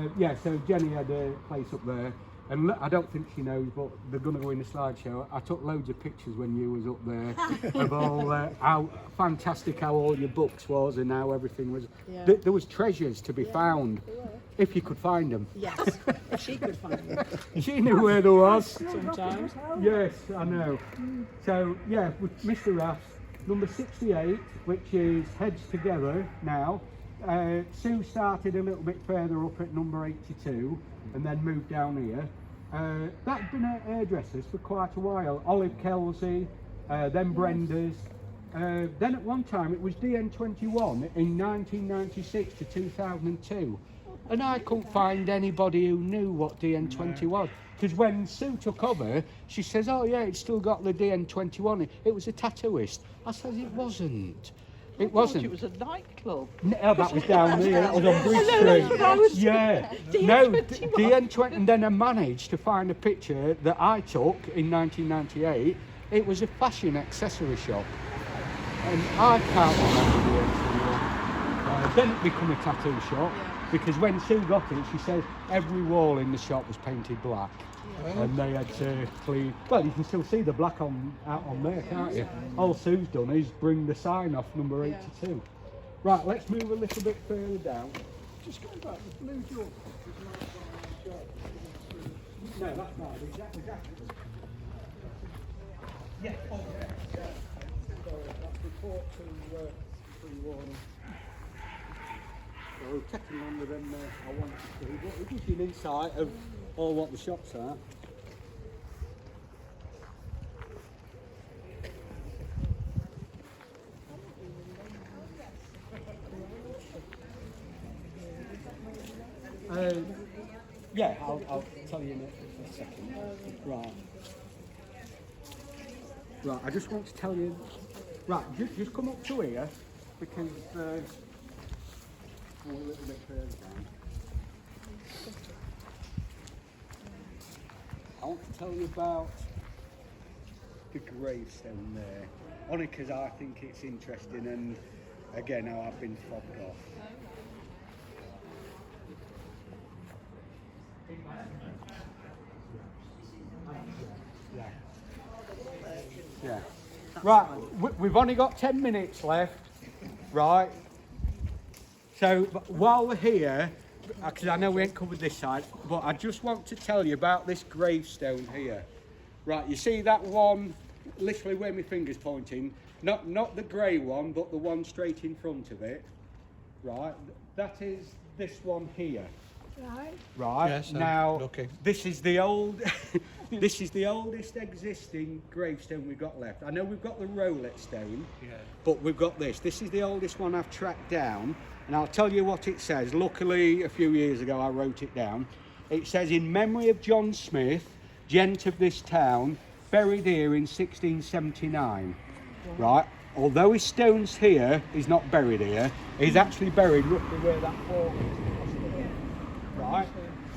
you? Yeah, so Jenny had a place up there. And I don't think she knows, but they're going to go in the slideshow. I took loads of pictures when you was up there of all how fantastic how all your books was and how everything was. Yeah. There was treasures to be found, if you could find them. Yes, if she could find it. She knew where there was. Sometimes. Yes, I know. So yeah, with Mr. Raff's number 68, which is Heads Together now. Sue started a little bit further up at number 82 and then moved down here. That'd been at hairdressers for quite a while. Olive Kelsey, then Brenda's. Then at one time it was DN21 in 1996 to 2002. And I couldn't find anybody who knew what DN20 was. Because when Sue took over, she says, oh yeah, it's still got the DN21. It was a tattooist. I said, it wasn't. It wasn't. It was a nightclub. No, that was down here. That was on Bridge Street. Yeah. No, DN20. And then I managed to find a picture that I took in 1998. It was a fashion accessory shop. And I can't remember DN21. Then it became a tattoo shop. Because when Sue got it, she said every wall in the shop was painted black. And they had to clean. Well, you can still see the black out on there, can't you? All Sue's done is bring the sign off number 82. Right, let's move a little bit further down. Just go back, the blue door. No, that's not exactly. Yeah, oh yeah. Sorry, that's report to pre-warning. So we're taking longer than I wanted to do, but it gives you an insight of all what the shops are. Yeah, I'll tell you in a second. Right. Right, I just want to tell you. Right, just come up to here because a little bit further down. I want to tell you about the gravestone there. Only because I think it's interesting and again how I've been fobbed off. Yeah. Right, we've only got 10 minutes left. Right. So while we're here, because I know we ain't covered this side, but I just want to tell you about this gravestone here. Right, you see that one, literally where my finger's pointing, not the grey one, but the one straight in front of it. Right, that is this one here. Right. Right. Yes, now looking. this is the old this is the oldest existing gravestone we've got left. I know we've got the Rowlett stone, but we've got this. This is the oldest one I've tracked down, and I'll tell you what it says. Luckily, a few years ago I wrote it down. It says, in memory of John Smith, gent of this town, buried here in 1679. Right. Although his stone's here, he's not buried here. He's actually buried roughly where that fall is. Right,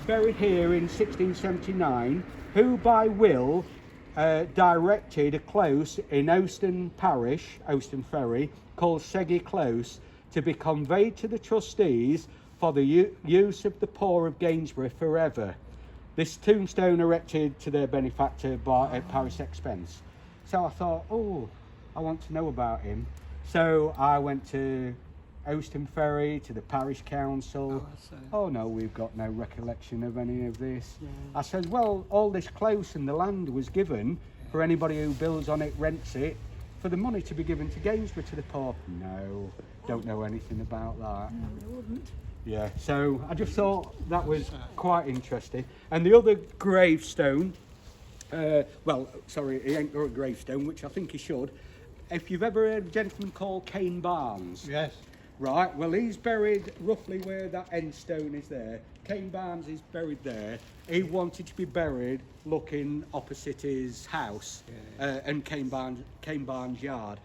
buried here in 1679, who by will directed a close in Ouston Parish, Ouston Ferry, called Seggy Close, to be conveyed to the trustees for the use of the poor of Gainsborough forever. This tombstone erected to their benefactor at parish expense. So I thought, oh, I want to know about him. So I went to Ouston Ferry, to the parish council. Oh no, we've got no recollection of any of this. I said, well, all this close and the land was given for anybody who builds on it, rents it, for the money to be given to Gainsborough, to the poor. No, don't know anything about that. No, they wouldn't. Yeah, so I just thought that was quite interesting. And the other gravestone, well, sorry, he ain't got a gravestone, which I think he should. If you've ever heard of a gentleman called Cain Barnes. Yes. Right, well, he's buried roughly where that end stone is there. Cain Barnes is buried there. He wanted to be buried looking opposite his house and Cain Barnes yard.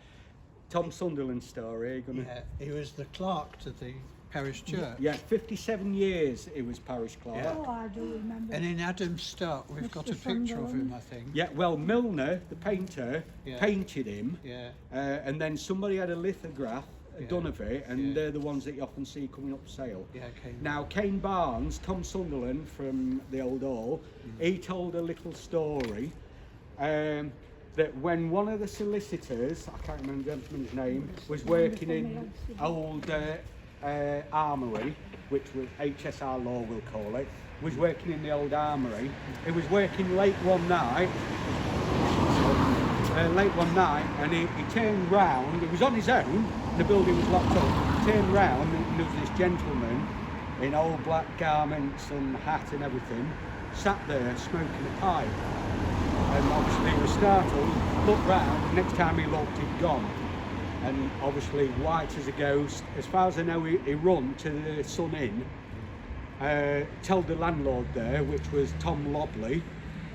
Tom Sunderland's story. Yeah, he was the clerk to the parish church. Yeah, 57 years he was parish clerk. Yeah. Oh, I do remember. And in Adam's Stock, we've got a Mr. picture of him, Sunderland. I think. Yeah, well, Milner, the painter, Yeah. painted him, Yeah. and then somebody had a lithograph done of it, and Yeah. they're the ones that you often see coming up for sale. Yeah, Cain Now, Cain Barnes, Tom Sunderland from the Old Hall, he told a little story that when one of the solicitors, I can't remember the gentleman's name, was working in old armoury, which was HSR Law, we'll call it, was working in the old armoury. He was working late one night, and he turned round. He was on his own, the building was locked up. He turned round, and there was this gentleman in old black garments and hat and everything, sat there smoking a pipe. And obviously he was startled, looked round, next time he looked, he'd gone. And obviously white as a ghost. As far as I know, he run to the Sun Inn, told the landlord there, which was Tom Lobley,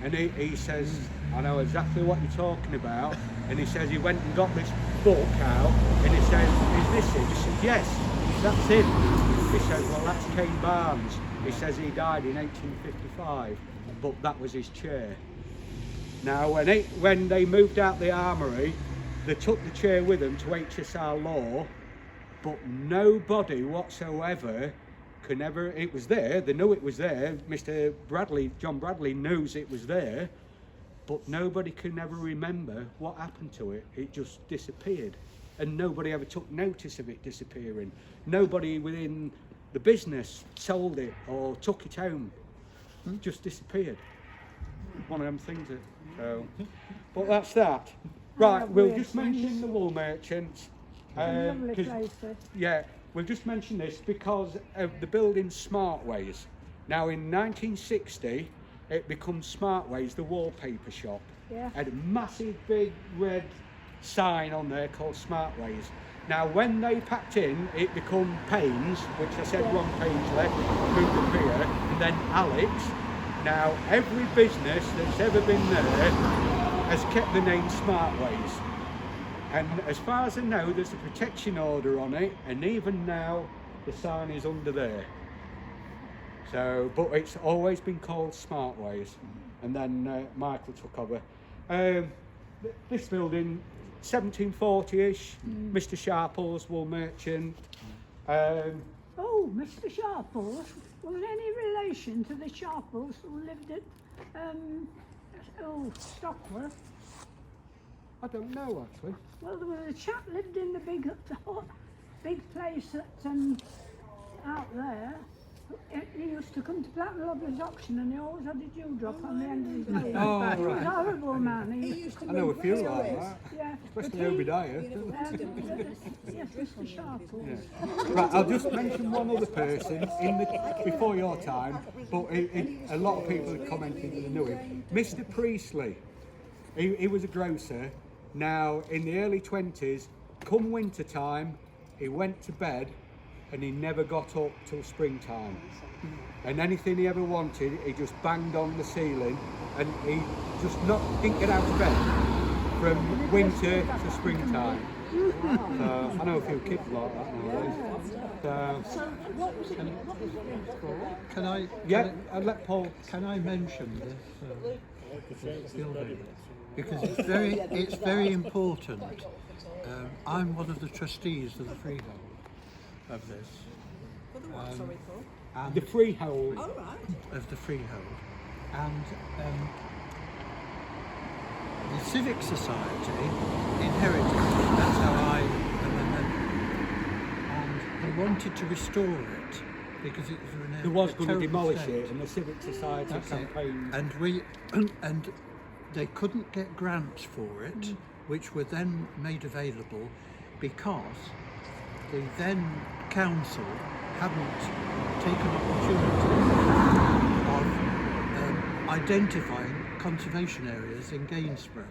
and he says, I know exactly what you're talking about. And he says he went and got this book out, and he says, is this it? He says, yes, that's him. He says, well, that's Cain Barnes. He says he died in 1855, but that was his chair. Now, when they moved out the armoury, they took the chair with them to HSR Law, but nobody whatsoever can ever, it was there, they knew it was there, Mr. Bradley, John Bradley knows it was there, but nobody can ever remember what happened to it. It just disappeared, and nobody ever took notice of it disappearing. Nobody within the business sold it or took it home. It just disappeared. One of them things that, so, but that's that. Right, we'll just mention the wool merchant. Lovely 'cause- places. yeah, we'll just mention this because of the building Smartways. Now in 1960, it becomes Smartways, the wallpaper shop. Yeah. Had a massive big red sign on there called Smartways. Now when they packed in, it become Paynes, which I said one Paynes left, moved up here, and then Alex. Now every business that's ever been there has kept the name Smartways. And as far as I know, there's a protection order on it, and even now the sign is under there. So, but it's always been called Smartways, and then Michael took over. This building, 1740-ish, Mr. Sharple's wool merchant. Oh, Mr. Sharples, was there any relation to the Sharples who lived at Stockworth? I don't know actually. Well, there was a chap lived in the big place at out there He used to come to Blackpool Lobby's auction and he always had a dewdrop on the end of his nose. Oh, He was right. a horrible man. He He used used to to I know a be few very like honest. that. yeah, Especially but he- Obadiah. Yes, Mr. Sharple. Right, I'll just mention one other person before your time, but a lot of people have commented that they knew him. Mr. Priestley. He was a grocer. Now, in the early 20s, come winter time, he went to bed and he never got up till springtime. And anything he ever wanted, he just banged on the ceiling, and he just didn't get out of bed from winter to springtime. So, I know a few kids like that nowadays. So, What was it for? Can I? yeah, I'll let Paul. Can I mention this building? Because it's very important. I'm one of the trustees of the freehold of this. For the what, sorry, Paul? And The freehold. All right. of the freehold, and the Civic Society inherited it. That's how I and they wanted to restore it because it was in a There was a going to terrible demolish state. it, and the Civic Society That's it. campaigned. And we and they couldn't get grants for it, which were then made available because the then council hadn't taken opportunity of identifying conservation areas in Gainsborough.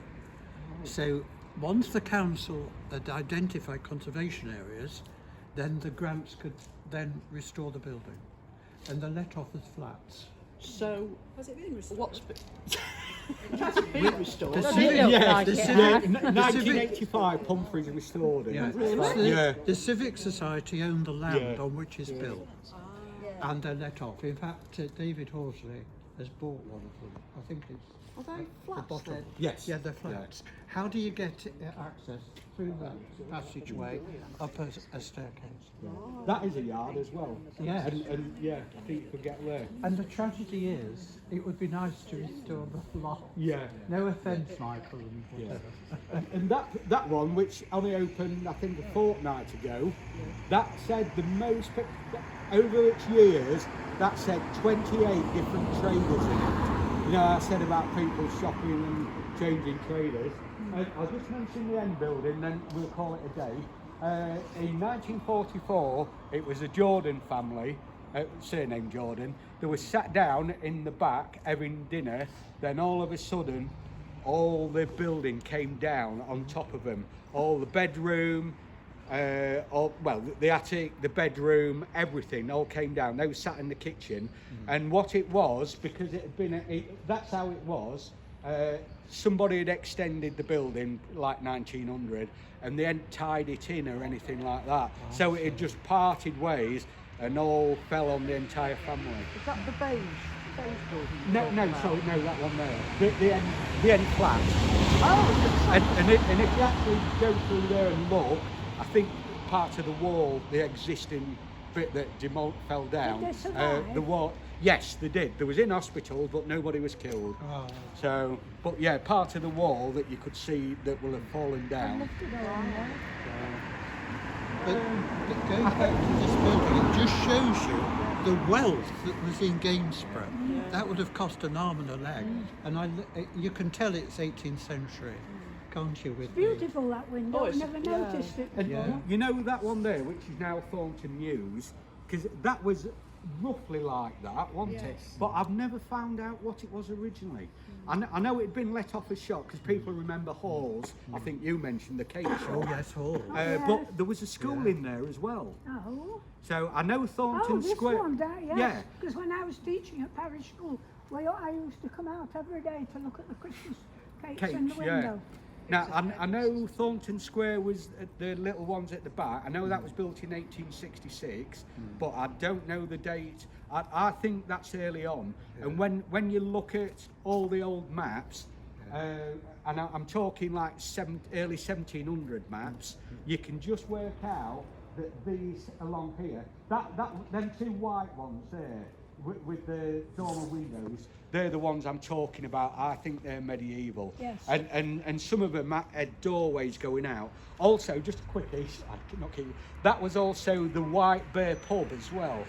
So once the council had identified conservation areas, then the grants could then restore the building, and they're let off as flats. So, Has it been restored? what's been restored? The Doesn't civic, it look yeah, like the it civic, has? the civic, 1985, Pumphrey's restored it. yeah, Yeah. the Civic Society owned the land Yeah. on which it's built, and they're let off. In fact, David Horsley has bought one of them. I think it's Are they the flats bottom. then? Yes. Yeah, they're flats. How do you get access through that passageway up a staircase? That is a yard as well. Yes. And yeah, I think you could get there. And the tragedy is, it would be nice to restore the lot. Yeah. No offence, Michael, and Yeah. whatever. And that one, which only opened, I think, a fortnight ago, that said the most, over its years, that said 28 different traders in it. You know, I said about people shopping and changing traders. I'll just mention the end building, then we'll call it a day. In 1944, it was a Jordan family, surname Jordan. They were sat down in the back having dinner. Then all of a sudden, all the building came down on top of them. All the bedroom, the attic, the bedroom, everything all came down. They were sat in the kitchen, and what it was, because it had been, that's how it was. Somebody had extended the building like 1900, and they hadn't tied it in or anything like that. So it had just parted ways, and all fell on the entire family. Is that the beige building? No, sorry, no, that one there. The end flat. Oh, And if you actually go through there and look, I think part of the wall, the existing bit that fell down, Did they survive? the wall. Yes, they did. They was in hospital, but nobody was killed. Oh. So, but yeah, part of the wall that you could see that will have fallen down. But going back to this building, it just shows you the wealth that was in Gainsborough. That would have cost an arm and a leg, and you can tell it's 18th century, can't you? With Beautiful, that window. Oh, I it's- never yeah. noticed it And before. you know that one there, which is now Thornton Mews, because that was roughly like that, wasn't it? Yes. But I've never found out what it was originally. I know it had been let off as shop because people remember halls. I think you mentioned the cake shop. Oh yes, Hall. But there was a school in there as well. Oh. So I know Thornton Oh, this Square. one, yes. Yeah. Because when I was teaching at parish school, I used to come out every day to look at the Christmas cakes in the Cakes, yeah. window. Now, I know Thornton Square was the little ones at the back. I know that was built in 1866, but I don't know the date. I think that's early on. Yeah. And when you look at all the old maps, and I'm talking like early 1700 maps, you can just work out that these along here, them two white ones there, with the dormer windows, they're the ones I'm talking about. I think they're medieval. Yes. And some of them had doorways going out. Also, just quickly, that was also the White Bear pub as well.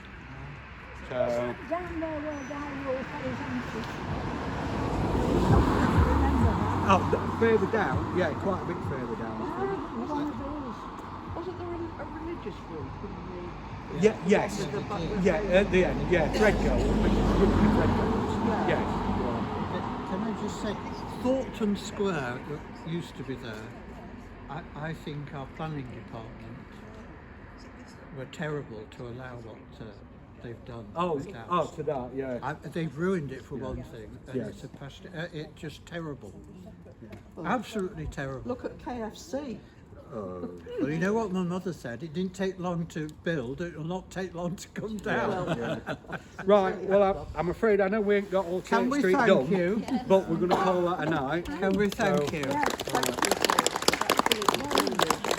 So, Down there where Guy Wolf had his entry. Remember that? oh, further down, yeah, quite a bit further down. One of those. Wasn't there a religious group in the... Yeah, yes, with the back- yeah, at the end, yeah, Threadgill, yes. Can I just say, Thornton Square that used to be there, I think our planning department were terrible to allow what they've done. Oh, with that. oh, to that, yeah. They've ruined it for one thing, and Yes. it's it's just terrible. Absolutely terrible. Look at KFC. Well, you know what my mother said? It didn't take long to build, it will not take long to come down. Right, well, I'm afraid I know we ain't got all Can Church we Street thank done, you? but we're going to call that a night. Can we thank So- you? Yeah.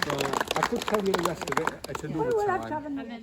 So I could tell you the rest of it at another We'll have to time. have another.